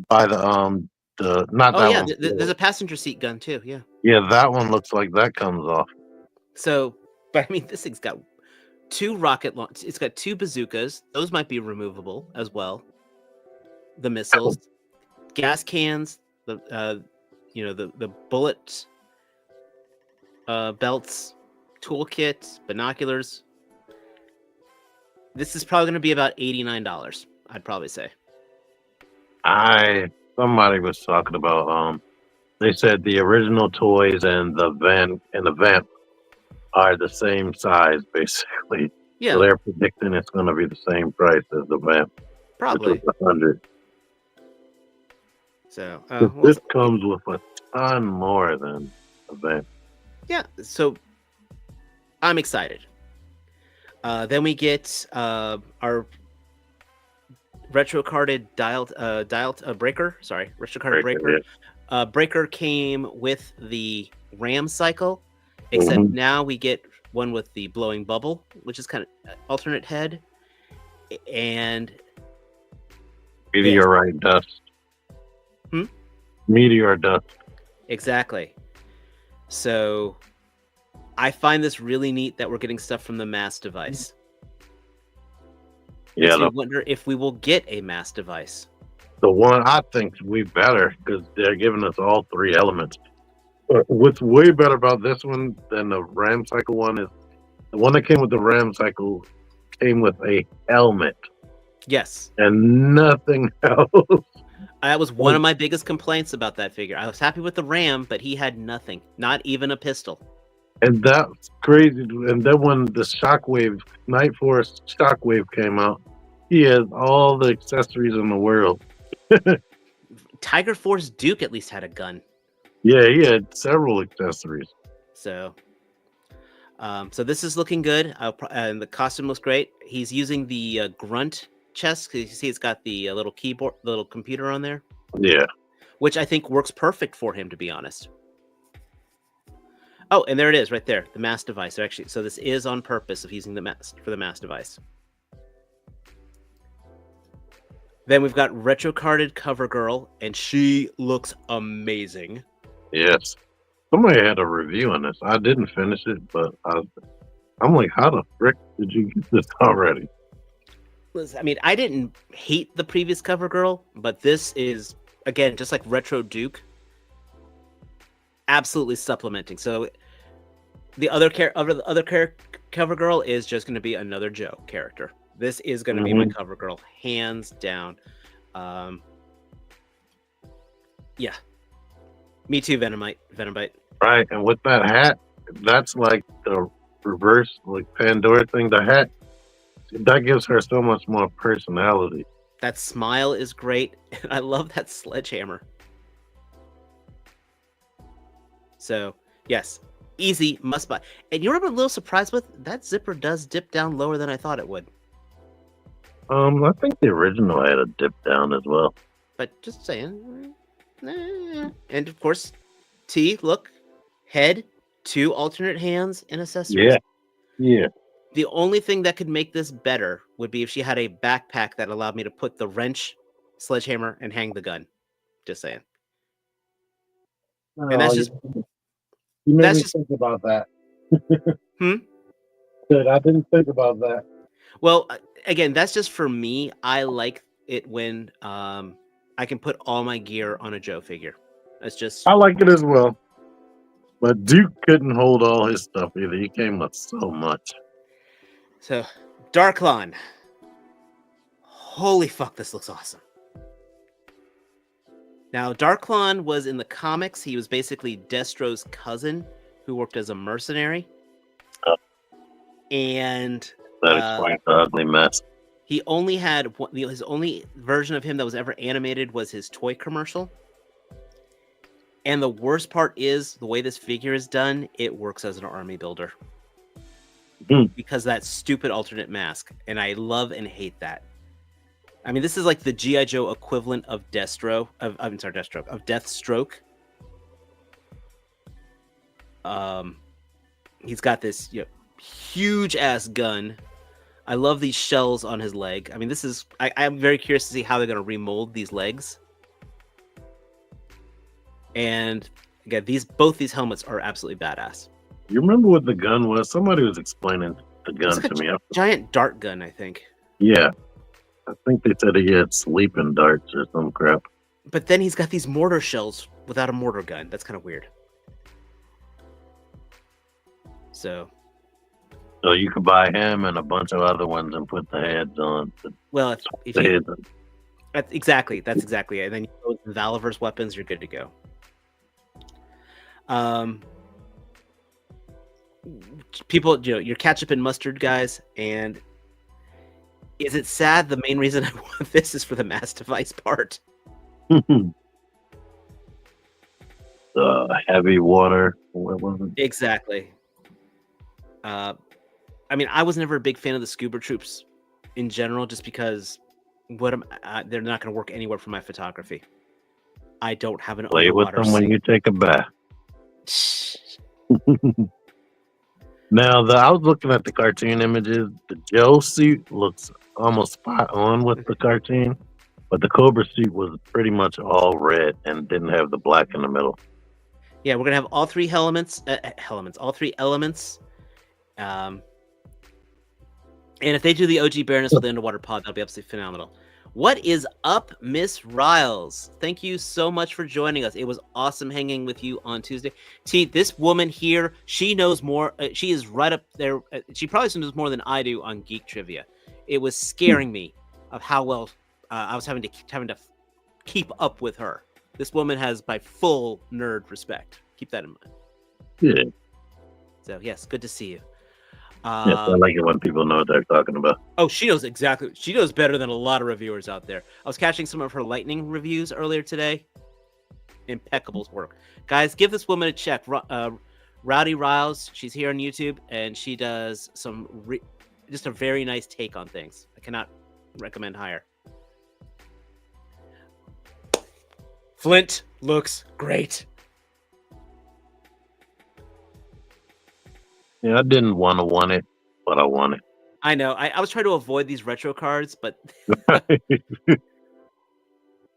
by the not that yeah, one. there's a passenger seat gun too. Yeah. Yeah, that one looks like that comes off. So, but I mean, this thing's got 2 rocket launch. It's got 2 bazookas. Those might be removable as well. The missiles, gas cans, the bullet belts, toolkit, binoculars. This is probably going to be about $89. I'd probably say. Somebody was talking about they said the original toys and the vamp are the same size basically. Yeah. So they're predicting it's going to be the same price as the vamp. Probably. Which was 100. So this comes with a ton more than a vamp. Yeah, so I'm excited. Then we get our retro carded dialed breaker. Sorry, retro carded breaker. Yeah. Breaker came with the Ram cycle, except now we get one with the blowing bubble, which is kind of alternate head, and meteorite dust. Meteor dust. Exactly. So I find this really neat that we're getting stuff from the mass device. Yeah. I wonder if we will get a mass device. The one I think we better, because they're giving us all 3 elements. What's way better about this one than the Ram cycle one is the one that came with the Ram cycle came with a helmet. Yes. And nothing else. That was one of my biggest complaints about that figure. I was happy with the Ram, but he had nothing, not even a pistol. And that's crazy. And then when the Shockwave, Night Force Shockwave came out, he has all the accessories in the world. Tiger Force Duke at least had a gun. Yeah, he had several accessories. So this is looking good. And the costume looks great. He's using the grunt chest. You see, it's got the little keyboard, the little computer on there. Yeah, which I think works perfect for him, to be honest. Oh, and there it is, right there, the mass device. So this is on purpose of using the mass for the mass device. Then we've got retro carded Cover Girl, and she looks amazing. Yes, somebody had a review on this. I didn't finish it, but I'm like, how the frick did you get this already? I mean, I didn't hate the previous Cover Girl, but this is, again, just like Retro Duke, absolutely supplementing. So the other Cover Girl is just going to be another Joe character. This is going to be my Cover Girl, hands down. Yeah. Me too, Venombite. Right, and with that hat, that's like the reverse, like Pandora thing. The hat, that gives her so much more personality. That smile is great. I love that sledgehammer. So, yes, easy, must buy. And you know what I'm a little surprised with? That zipper does dip down lower than I thought it would. I think the original had a dip down as well. But just saying. And of course, look, head, 2 alternate hands, and accessories. Yeah. The only thing that could make this better would be if she had a backpack that allowed me to put the wrench, sledgehammer, and hang the gun. Just saying. And that's just... You made me think about that. Good, I didn't think about that. Well, again, that's just for me. I like it when I can put all my gear on a Joe figure. That's just I like it as well. But Duke couldn't hold all his stuff either. He came with so much. so. Darklon. Holy fuck, this looks awesome. Now, Darklon was in the comics. He was basically Destro's cousin who worked as a mercenary. Oh. And That explains the ugly mess. he only had his only version of him that was ever animated was his toy commercial. And the worst part is the way this figure is done, it works as an army builder. Because that stupid alternate mask. And I love and hate that. I mean, this is like the G.I. Joe equivalent of Deathstroke. Of Deathstroke. He's got this huge ass gun. I love these shells on his leg. I mean, this is. I'm very curious to see how they're going to remold these legs. And again, both these helmets are absolutely badass. You remember what the gun was? Somebody was explaining the gun like to me. Giant dart gun, I think. Yeah. I think they said he had sleeping darts or some crap. But then he's got these mortar shells without a mortar gun. That's kind of weird. So you could buy him and a bunch of other ones and put the heads on. Well, if you, that's exactly it. And then you go with the Valiverse weapons, you're good to go. People, you're ketchup and mustard guys, and is it sad? The main reason I want this is for the mass device part. Heavy water. What was it? Exactly. I mean, I was never a big fan of the scuba troops in general, just because they're not going to work anywhere for my photography. I don't have an play with them when you take a bath. Now, I was looking at the cartoon images. The Joe suit looks almost spot on with the cartoon, but the Cobra suit was pretty much all red and didn't have the black in the middle. Yeah, we're gonna have all three elements. All three elements. And if they do the OG Baroness with the underwater pod, that'll be absolutely phenomenal. What is up, Miss Riles? Thank you so much for joining us. It was awesome hanging with you on Tuesday. T, this woman here, she knows more. She is right up there. She probably knows more than I do on geek trivia. It was scaring me of how well I was having to keep up with her. This woman has my full nerd respect. Keep that in mind. Yeah. So yes, good to see you. Yes, I like it when people know what they're talking about. Oh, she knows exactly. She knows better than a lot of reviewers out there. I was catching some of her Lightning reviews earlier today. Impeccable work. Guys, give this woman a check. Rowdy Riles, she's here on YouTube, and she does some just a very nice take on things. I cannot recommend higher. Flint looks great. Yeah, I didn't want it, but I want it. I know. I was trying to avoid these retro cards, but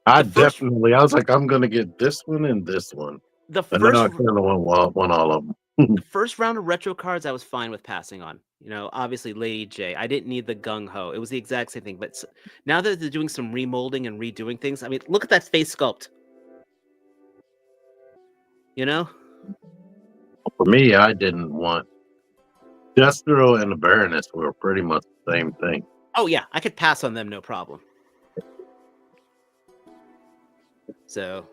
I was like, I'm gonna get this one and this one. The first, I kind of want all of them. The first round of retro cards, I was fine with passing on. Obviously, Lady J. I didn't need the gung ho. It was the exact same thing. But now that they're doing some remolding and redoing things, I mean, look at that face sculpt. For me, I didn't want. Destro and the Baroness were pretty much the same thing. Oh yeah, I could pass on them, no problem. So,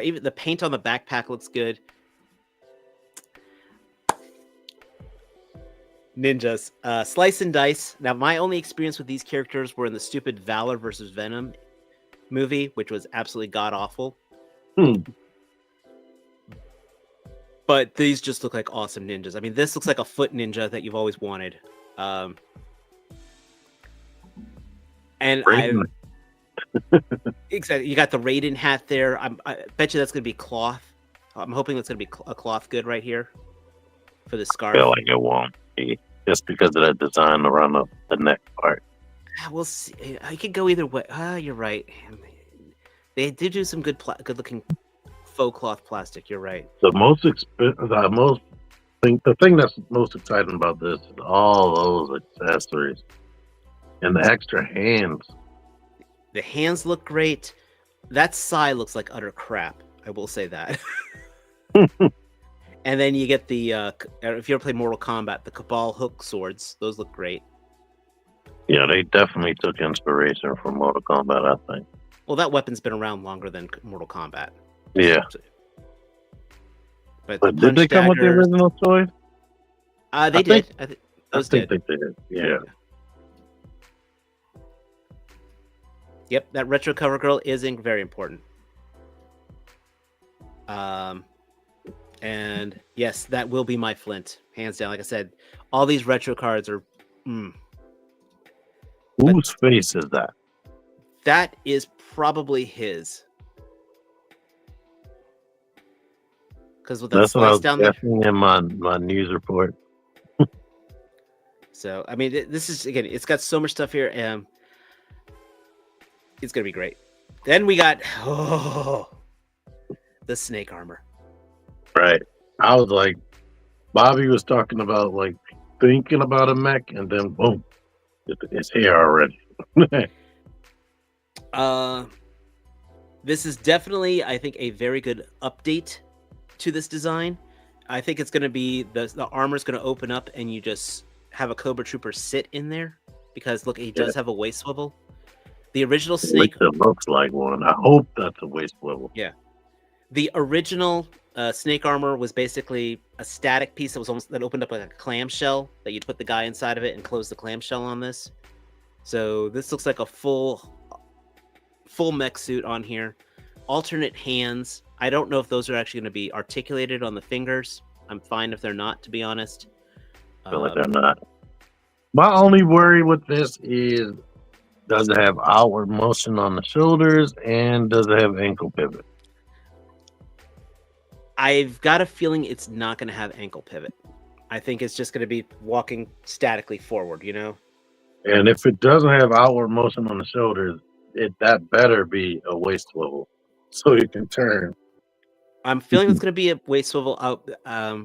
even the paint on the backpack looks good. Ninjas, slice and dice. Now, my only experience with these characters were in the stupid Valor versus Venom movie, which was absolutely god awful. But these just look like awesome ninjas. I mean, this looks like a foot ninja that you've always wanted. And exactly, you got the Raiden hat there. I bet you that's going to be cloth. I'm hoping that's going to be a cloth good right here for the scarf. I feel like it won't be just because of that design around the neck part. We'll see. I could go either way. You're right. They did do some good looking faux cloth plastic. You're right. The thing that's most exciting about this is all those accessories and the extra hands. The hands look great. That Sai looks like utter crap. I will say that. And then you get the if you ever play Mortal Kombat, the Cabal hook swords. Those look great. Yeah, they definitely took inspiration from Mortal Kombat, I think. Well, that weapon's been around longer than Mortal Kombat. Yeah. But did they come with the original toys? They did. Those did. They did. Yeah. Yep, that retro cover girl is very important. And yes, that will be my Flint, hands down. Like I said, all these retro cards are. Whose face is that? That is probably his. Because with that slice down there in my news report. So I mean, this is again, it's got so much stuff here, and it's gonna be great. Then we got the snake armor. Right. I was like, Bobby was talking about like thinking about a mech, and then boom, it's here already. This is definitely, I think, a very good update to this design. I think it's going to be the armor's going to open up, and you just have a Cobra Trooper sit in there because look, he does have a waist swivel. The original snake looks like one. I hope that's a waist swivel. Yeah, the original snake armor was basically a static piece that opened up like a clamshell that you'd put the guy inside of it and close the clamshell on this. So this looks like a full mech suit on here. Alternate hands. I don't know if those are actually going to be articulated on the fingers. I'm fine if they're not, to be honest. I feel like they're not. My only worry with this is, does it have outward motion on the shoulders, and does it have ankle pivot? I've got a feeling it's not going to have ankle pivot. I think it's just going to be walking statically forward, you know? And if it doesn't have outward motion on the shoulders, that better be a waist swivel so it can turn. I'm feeling it's going to be a waist swivel out.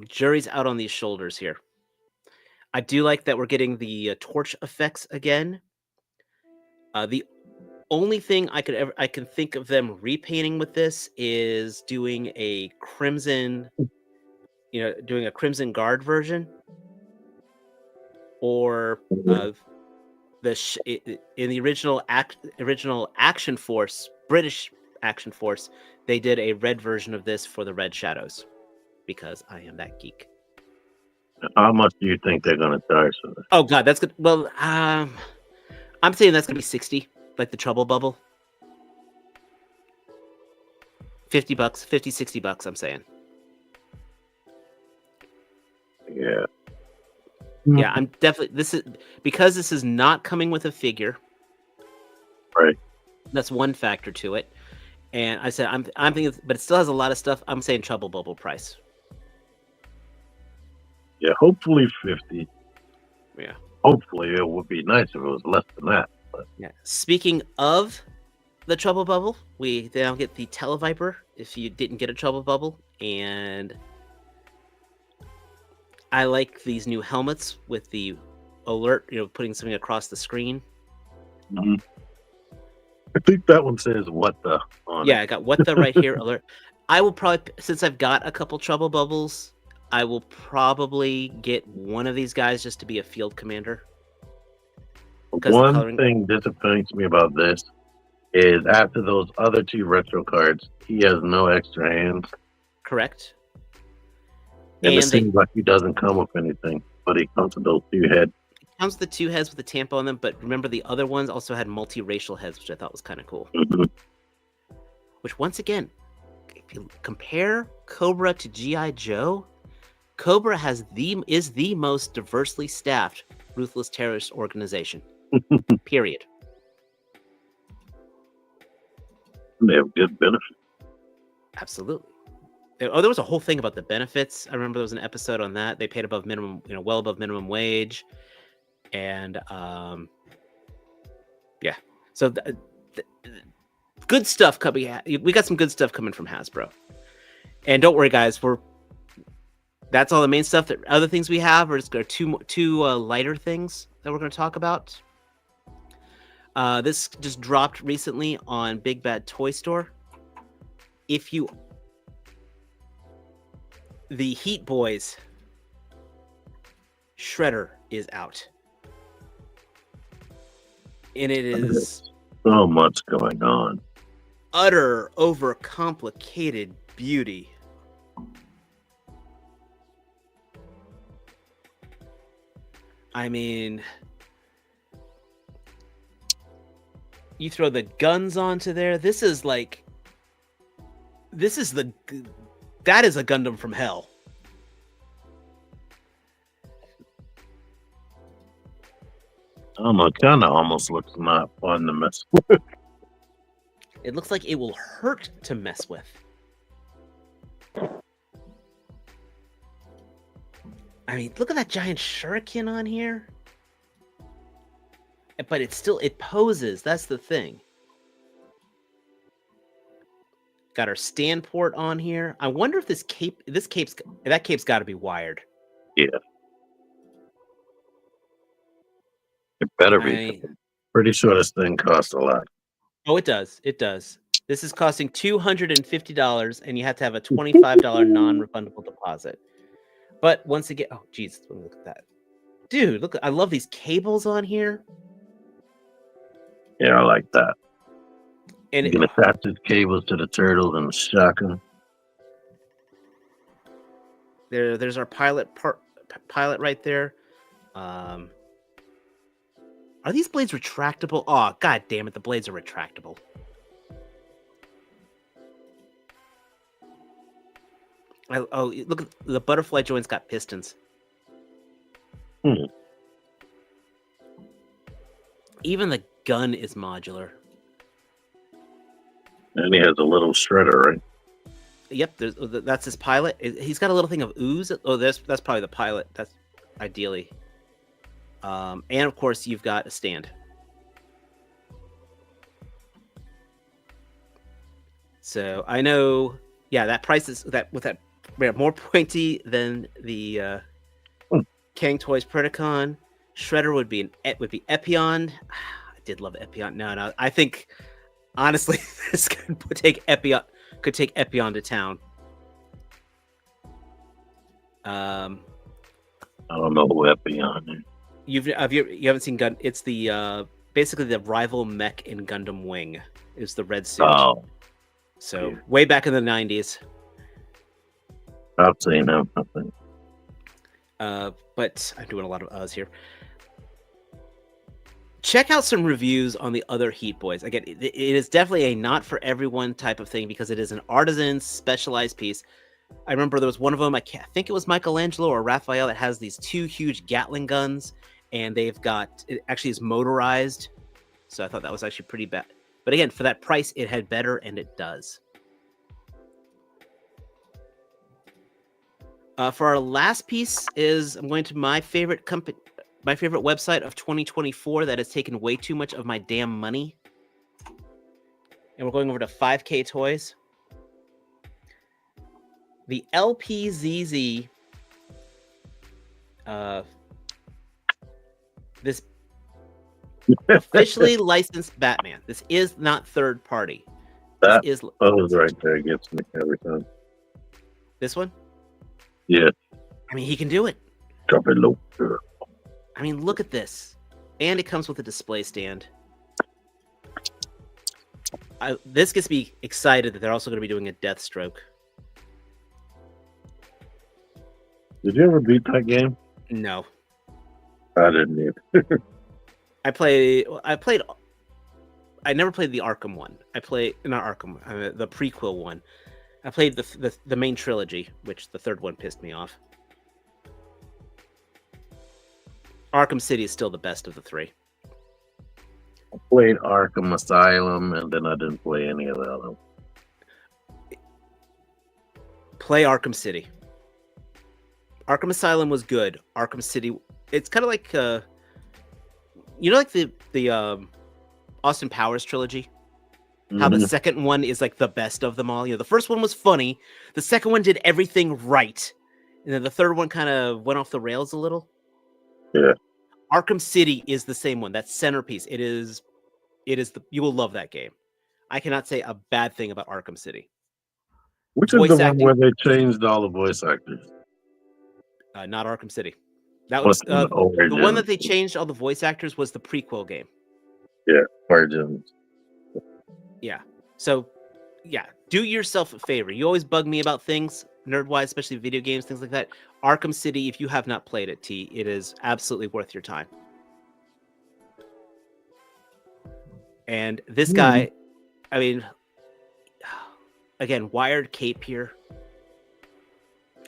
Jury's out on these shoulders here. I do like that we're getting the torch effects again. The only thing I can think of them repainting with this is doing a crimson, doing a Crimson Guard version, or in the original Action Force, British Action Force, they did a red version of this for the Red Shadows, because I am that geek. How much do you think they're going to charge for this? Oh God, that's good. Well, I'm saying that's going to be 60, like the Trouble Bubble. $50, $50, $60, I'm saying. Yeah. Yeah, I'm definitely, because this is not coming with a figure. Right. That's one factor to it. And I said, I'm thinking, but it still has a lot of stuff. I'm saying Trouble Bubble price. Yeah, hopefully 50. Yeah. Hopefully it would be nice if it was less than that. But. Yeah. Speaking of the Trouble Bubble, we now get the Televiper if you didn't get a Trouble Bubble. And I like these new helmets with the alert, putting something across the screen. Mm-hmm. I think that one says "what the" on I got "what the" right here. Alert. I will probably, since I've got a couple Trouble Bubbles, I will probably get one of these guys just to be a field commander. One thing disappoints me about this is after those other two retro cards, he has no extra hands. Correct. And it seems like he doesn't come with anything, but he comes with those two heads. It comes with the two heads with the Tampa on them, but remember the other ones also had multiracial heads, which I thought was kind of cool. Mm-hmm. Which, once again, if you compare Cobra to G.I. Joe, Cobra is the most diversely staffed ruthless terrorist organization. Period. They have good benefits. Absolutely. Oh, there was a whole thing about the benefits. I remember there was an episode on that. They paid above minimum, well above minimum wage, and yeah. So good stuff coming. We got some good stuff coming from Hasbro, and don't worry, guys. That's all the main stuff. The other things we have are just two lighter things that we're going to talk about. This just dropped recently on Big Bad Toy Store. The Heat Boys Shredder is out. And it is so much going on. Utter overcomplicated beauty. I mean, you throw the guns onto there. That is a Gundam from hell. Kind of almost looks not fun to mess with. It looks like it will hurt to mess with. I mean, look at that giant shuriken on here. But it poses. That's the thing. Got our stand port on here. I wonder if that cape's got to be wired. Yeah. It better be. Pretty sure this thing costs a lot. Oh, it does. It does. This is costing $250, and you have to have a $25 non-refundable deposit. But once again, oh, geez, look at that. Dude, look, I love these cables on here. Yeah, I like that. And you can attach these cables to the turtles and shock them. There's our pilot right there. Are these blades retractable? Oh, god damn it, the blades are retractable. Oh, look at the butterfly joints got pistons. Even the gun is modular. And he has a little shredder, right? Yep, that's his pilot. He's got a little thing of ooze. Oh, that's probably the pilot. That's ideally. And of course, you've got a stand. So I know, yeah, that price is more pointy than the Kang Toys Predacon. Shredder would be Epion. I did love Epion. No, I think honestly this could take Epion to town. I don't know who Epion is. You haven't seen Gun? It's the basically the rival mech in Gundam Wing. Is the red suit. Oh, so yeah. Way back in the 90s. I've seen him. But I'm doing a lot of uhs here. Check out some reviews on the other Heat Boys. Again, it is definitely a not for everyone type of thing because it is an artisan specialized piece. I remember there was one of them, I think it was Michelangelo or Raphael, that has these two huge Gatling guns, and it actually is motorized. So I thought that was actually pretty bad. But again, for that price, it had better, and it does. For our last piece I'm going to my favorite website of 2024 that has taken way too much of my damn money. And we're going over to 5K Toys. The LPZZ, this officially licensed Batman. This is not third party. That is right there. Gets me every time. This one? Yeah. I mean, he can do it. Drop it low. I mean, look at this. And it comes with a display stand. This gets me excited that they're also going to be doing a Deathstroke. Did you ever beat that game? No. I didn't either. I never played the Arkham one. The prequel one. I played the main trilogy, which the third one pissed me off. Arkham City is still the best of the three. I played Arkham Asylum, and then I didn't play any of the other. Play Arkham City. Arkham Asylum was good. Arkham City, it's kind of like, like the Austin Powers trilogy. Mm-hmm. How the second one is like the best of them all. The first one was funny. The second one did everything right. And then the third one kind of went off the rails a little. Yeah. Arkham City is the same one. That centerpiece. It is you will love that game. I cannot say a bad thing about Arkham City. Which is the Voice one acting, where they changed all the voice actors? not Arkham City. That was What's in the the one that origins? they changed all the voice actors was the prequel game. Yeah, origins. Yeah. So, yeah, do yourself a favor. You always bug me about things, nerd-wise, especially video games, things like that. Arkham City, if you have not played it, T, it is absolutely worth your time. And this guy, I mean, again, wired cape here.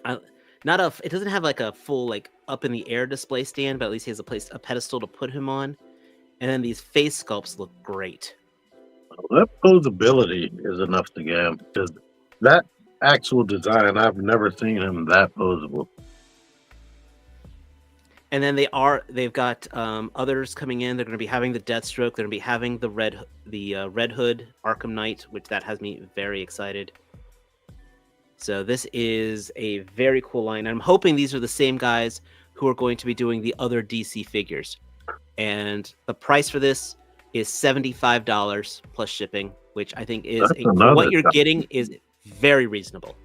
It doesn't have like a full like up in the air display stand, but at least he has a pedestal to put him on. And then these face sculpts look great. That posability is enough to get him because that actual design, I've never seen him that posable. And then they've got others coming in. They're going to be having the Deathstroke. They're going to be having the Red Hood Arkham Knight, which that has me very excited. So this is a very cool line. I'm hoping these are the same guys who are going to be doing the other DC figures. And the price for this is $75 plus shipping, which I think is for what you're getting is very reasonable.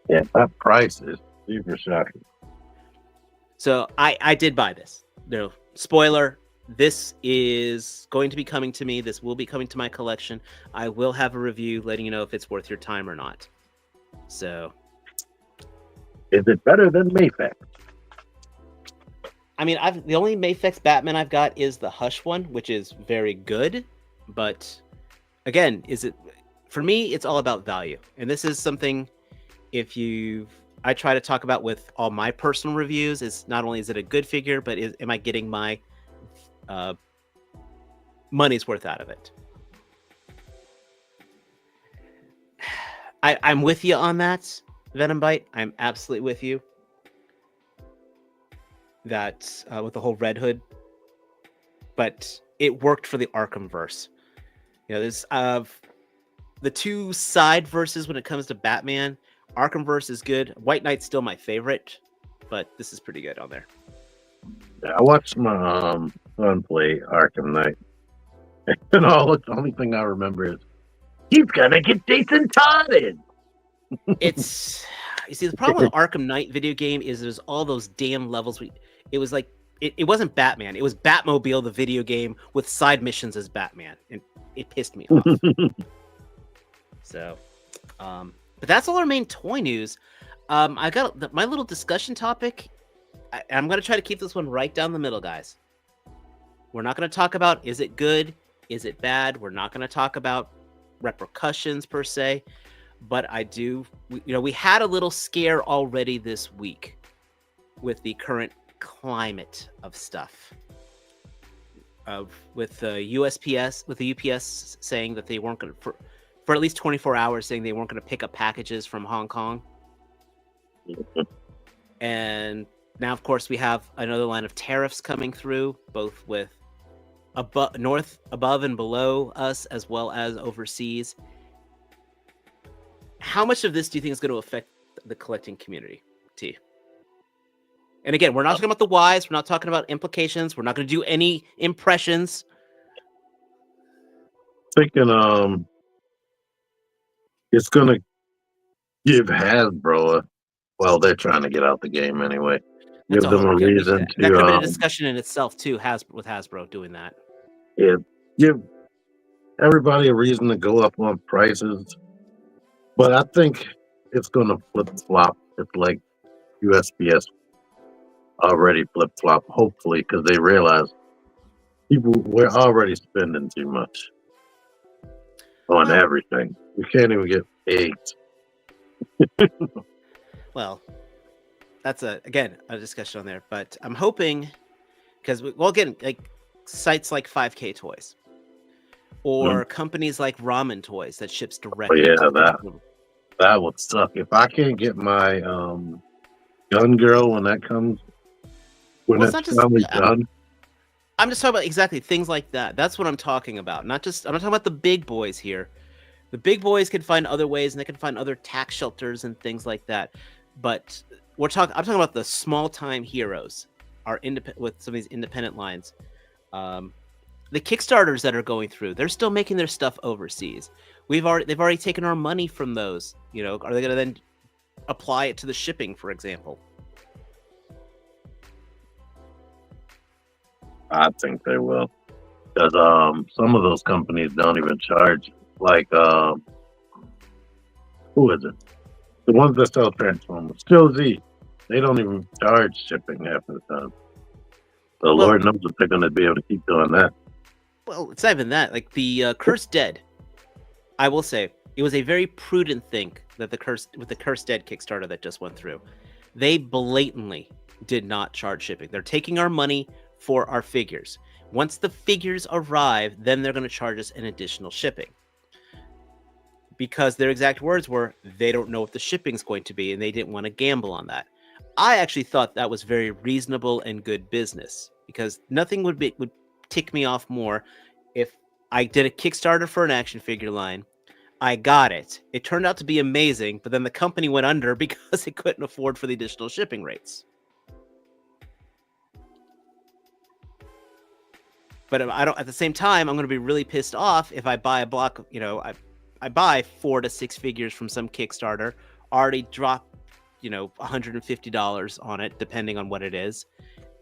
Yeah, that price is super shocking. So I did buy this. No spoiler. This is going to be coming to me. This will be coming to my collection. I will have a review letting you know if it's worth your time or not. So, is it better than Mayfex? I mean, the only Mayfex Batman I've got is the Hush one, which is very good. But again, for me? It's all about value, and this is something. I try to talk about with all my personal reviews is not only is it a good figure, but am I getting my money's worth out of it? I'm with you on that, Venom Bite. I'm absolutely with you. That with the whole Red Hood, but it worked for the Arkhamverse. There's the two side verses when it comes to Batman. Arkhamverse is good. White Knight's still my favorite, but this is pretty good on there. Yeah, I watched my son play Arkham Knight, and the only thing I remember is he's gonna get Jason Todd in. You see, the problem with the Arkham Knight video game is there's all those damn levels. It was like it wasn't Batman. It was Batmobile, the video game, with side missions as Batman, and it pissed me off. So, but that's all our main toy news. I got my little discussion topic. I'm going to try to keep this one right down the middle, guys. We're not going to talk about is it good, is it bad. We're not going to talk about repercussions per se, but we had a little scare already this week with the current climate of stuff. With the UPS saying that they weren't going to for at least 24 hours saying they weren't going to pick up packages from Hong Kong. And now, of course, we have another line of tariffs coming through, both with north, above and below us, as well as overseas. How much of this do you think is going to affect the collecting community, T? And again, we're not talking about the whys. We're not talking about implications. We're not going to do any impressions. Thinking, it's going to give Hasbro they're trying to get out the game anyway. Give them a reason to. That could have been a discussion in itself too. With Hasbro doing that. Yeah, give everybody a reason to go up on prices, but I think it's going to flip flop. It's like USPS already flip flop. Hopefully, because they realize we're already spending too much on everything. We can't even get eggs. Well, that's again a discussion on there, but I'm hoping because again, like sites like 5K Toys or companies like Ramen Toys that ships directly. Oh, yeah, that would suck if I can't get my Gun Girl when that comes. It's finally done. I'm just talking about exactly things like that. That's what I'm talking about. I'm not talking about the big boys here. The big boys can find other ways, and they can find other tax shelters and things like that. But I'm talking about the small time heroes, with some of these independent lines. the Kickstarters that are going through, they're still making their stuff overseas. They've already taken our money from those. You know, are they going to then apply it to the shipping, for example? I think they will, because some of those companies don't even charge. Like who is it? The ones that sell Transformers, Still Z. They don't even charge shipping half of the time. So Well, Lord knows if they're going to be able to keep doing that. well, it's not even that. Like the Cursed Dead, I will say it was a very prudent thing that the Cursed Dead Kickstarter that just went through. They blatantly did not charge shipping. They're taking our money for our figures. Once the figures arrive, then they're going to charge us an additional shipping. Because their exact words were, they don't know what the shipping's going to be, and they didn't want to gamble on that. I actually thought that was very reasonable and good business, because nothing would tick me off more if I did a Kickstarter for an action figure line. I got it. It turned out to be amazing, but then the company went under because it couldn't afford for the additional shipping rates. But I don't. At the same time, I'm going to be really pissed off if I buy a block. You know, I buy 4 to 6 figures from some Kickstarter, already drop, $150 on it, depending on what it is,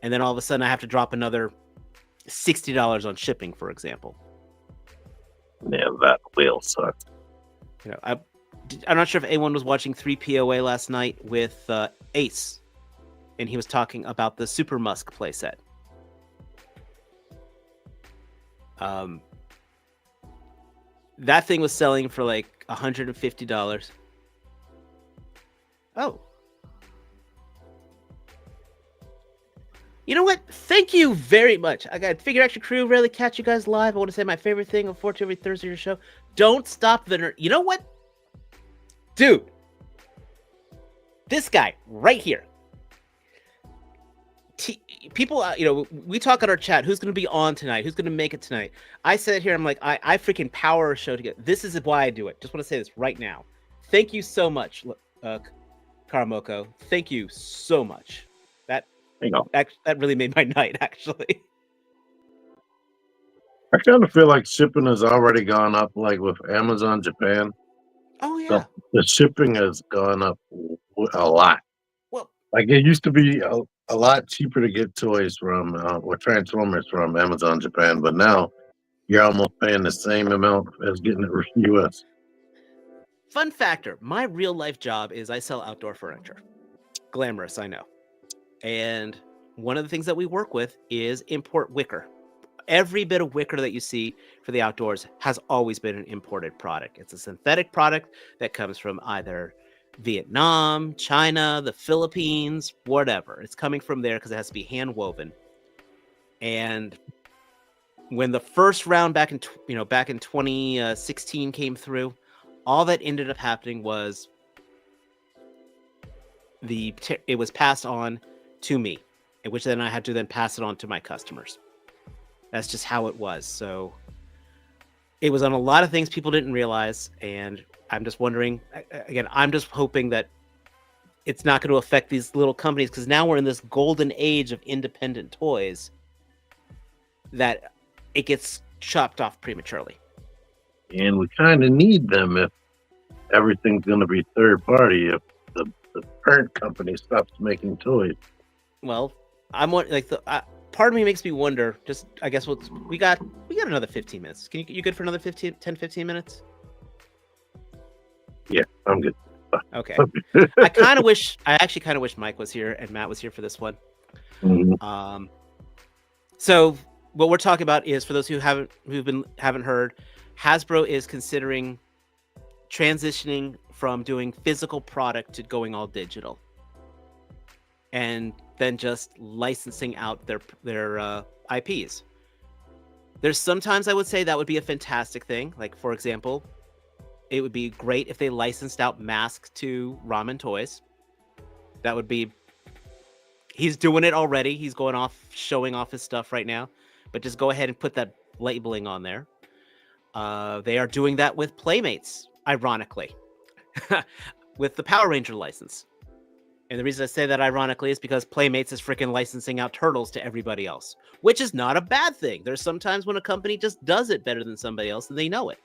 and then all of a sudden I have to drop another $60 on shipping, for example. Yeah, that will suck. I'm not sure if anyone was watching 3POA last night with Ace, and he was talking about the Super Musk playset. That thing was selling for like $150. Oh. You know what? Thank you very much. I got Figure Action Crew. Rarely catch you guys live. I want to say my favorite thing, unfortunately, every Thursday your show. Don't stop the nerd. You know what? Dude. This guy right here. People, we talk on our chat. Who's going to be on tonight? Who's going to make it tonight? I sit here. I'm like, I freaking power a show together. This is why I do it. Just want to say this right now. Thank you so much, Karamoko. Thank you so much. That really made my night, actually. I kind of feel like shipping has already gone up, like with Amazon Japan. Oh, yeah. The shipping has gone up a lot. Well, like it used to be a lot cheaper to get toys from or Transformers from Amazon Japan, but now you're almost paying the same amount as getting it from US. Fun factor, my real life job is I sell outdoor furniture. Glamorous, I know. And one of the things that we work with is import wicker. Every bit of wicker that you see for the outdoors has always been an imported product. It's a synthetic product that comes from either Vietnam, China, the Philippines, whatever. It's coming from there because it has to be hand woven. And when the first round back in 2016 came through, all that ended up happening was it was passed on to me, which then I had to then pass it on to my customers. That's just how it was. So it was on a lot of things people didn't realize, and I'm just wondering, again, I'm just hoping that it's not going to affect these little companies, because now we're in this golden age of independent toys that it gets chopped off prematurely. And we kind of need them if everything's going to be third party, if the parent company stops making toys. Well, I'm like part of me makes me wonder. Just I guess we got another 15 minutes. You good for another 10, 15 minutes? Yeah, I'm good. Okay. I actually kind of wish Mike was here and Matt was here for this one. Mm-hmm. So what we're talking about is, for those who haven't heard, Hasbro is considering transitioning from doing physical product to going all digital, and then just licensing out their IPs. There's sometimes I would say that would be a fantastic thing. Like, for example, it would be great if they licensed out Mask to Ramen Toys. That would be... He's doing it already. He's showing off his stuff right now. But just go ahead and put that labeling on there. They are doing that with Playmates, ironically, with the Power Ranger license. And the reason I say that ironically is because Playmates is freaking licensing out Turtles to everybody else, which is not a bad thing. There's sometimes when a company just does it better than somebody else and they know it.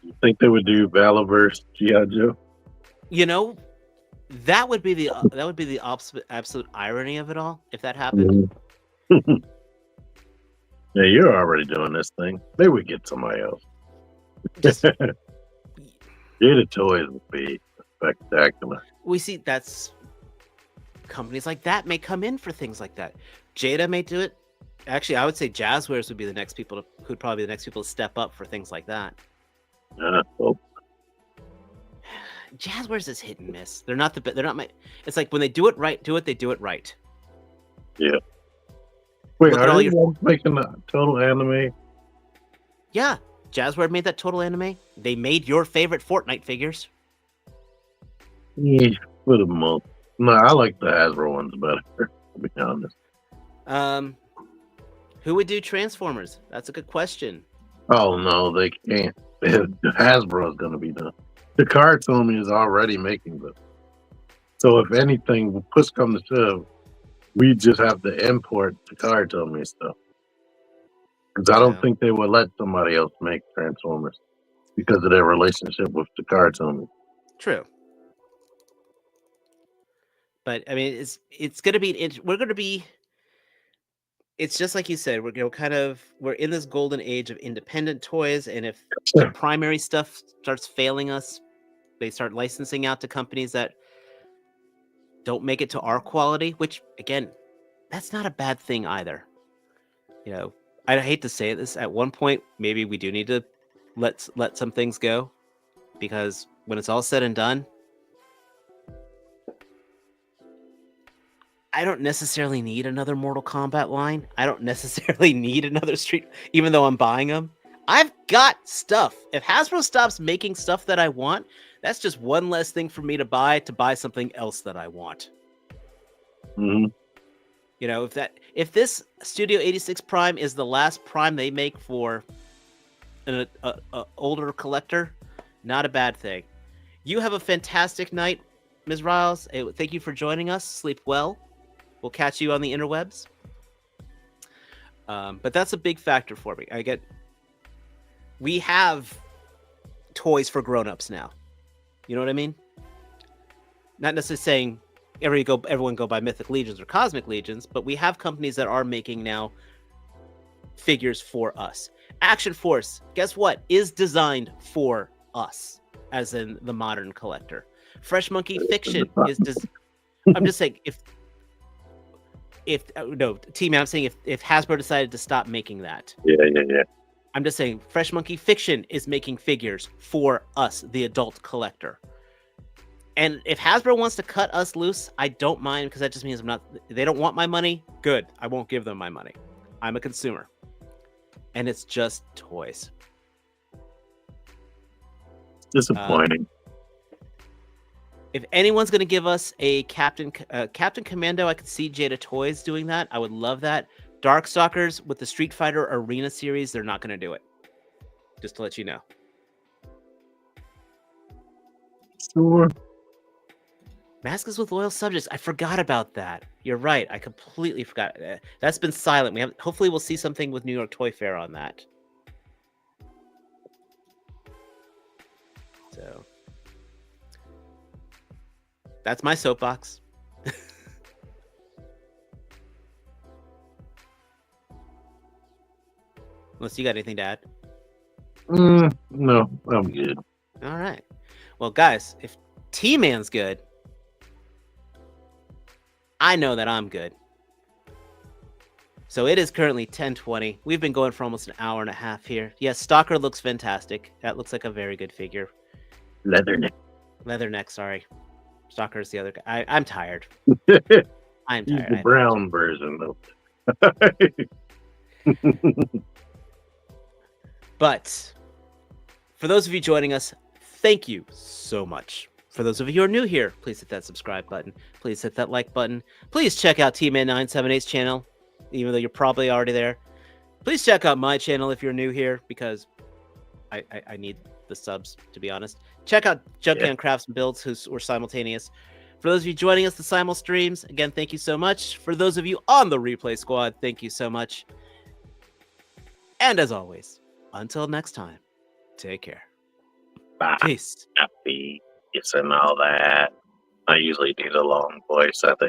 You think they would do Valaverse G.I. Joe? You know, that would be the absolute irony of it all if that happened. Mm-hmm. Yeah, you're already doing this thing. Maybe we get somebody else. Just Jada Toys would be spectacular. we see that's companies like that may come in for things like that. Jada may do it. Actually, I would say Jazzwares would be the next people who'd probably be the next people to step up for things like that. Well, Jazzwares is hit and miss. They're not my. It's like when they do it right, they do it right. yeah. Wait, Look at are all you guys making a total anime? Yeah, Jazzware made that total anime. They made your favorite Fortnite figures. Yeah, for the most. No, I like the Hasbro ones better, to be honest. Who would do Transformers? That's a good question. Oh no, they can't. Hasbro is going to be done. The Cartoon is already making them. So if anything, push come to shove, we just have to import the Cartoon stuff. Because I don't think they would let somebody else make Transformers because of their relationship with the Cartoon. True. But I mean, it's going to be. We're going to be. It's just like you said. We're in this golden age of independent toys, and if the primary stuff starts failing us, they start licensing out to companies that don't make it to our quality. Which again, that's not a bad thing either. You know, I hate to say this. At one point, maybe we do need to let some things go, because when it's all said and done, I don't necessarily need another Mortal Kombat line. I don't necessarily need another Street, even though I'm buying them. I've got stuff. If Hasbro stops making stuff that I want, that's just one less thing for me to buy something else that I want. Mm-hmm. You know, if this Studio 86 Prime is the last Prime they make for an older collector, not a bad thing. You have a fantastic night, Ms. Riles. Thank you for joining us. Sleep well. We'll catch you on the interwebs. But that's a big factor for me. We have toys for grown-ups now. You know what I mean? Not necessarily saying everyone go buy Mythic Legions or Cosmic Legions, but we have companies that are making now figures for us. Action Force, guess what? Is designed for us, as in the modern collector. Fresh Monkey Fiction is I'm just saying I'm saying if Hasbro decided to stop making that. Yeah. I'm just saying Fresh Monkey Fiction is making figures for us, the adult collector. And if Hasbro wants to cut us loose, I don't mind, because that just means they don't want my money. Good. I won't give them my money. I'm a consumer. And it's just toys. Disappointing. If anyone's going to give us a Captain Commando, I could see Jada Toys doing that. I would love that. Darkstalkers with the Street Fighter Arena series, they're not going to do it. Just to let you know. Sure. Masks with Loyal Subjects. I forgot about that. You're right. I completely forgot. That's been silent. Hopefully we'll see something with New York Toy Fair on that. So that's my soapbox. Unless you got anything to add. No, I'm good. All right. Well, guys, if T-Man's good, I know that I'm good. So it is currently 10:20. We've been going for almost an hour and a half here. Yes, Stalker looks fantastic. That looks like a very good figure. Leatherneck, sorry. Stalker is the other guy. I'm tired. I'm He's tired. the brown version, though. But for those of you joining us, thank you so much. For those of you who are new here, please hit that subscribe button. Please hit that like button. Please check out T-Man978's channel, even though you're probably already there. Please check out my channel if you're new here, because I need the subs, to be honest. Check out Junkan Crafts and Builds, who were simultaneous. For those of you joining us, the simul streams, again, thank you so much. For those of you on the replay squad, thank you so much. And as always, until next time, take care. Bye. Peace. Happy, and all that. I usually do the long voice, I think.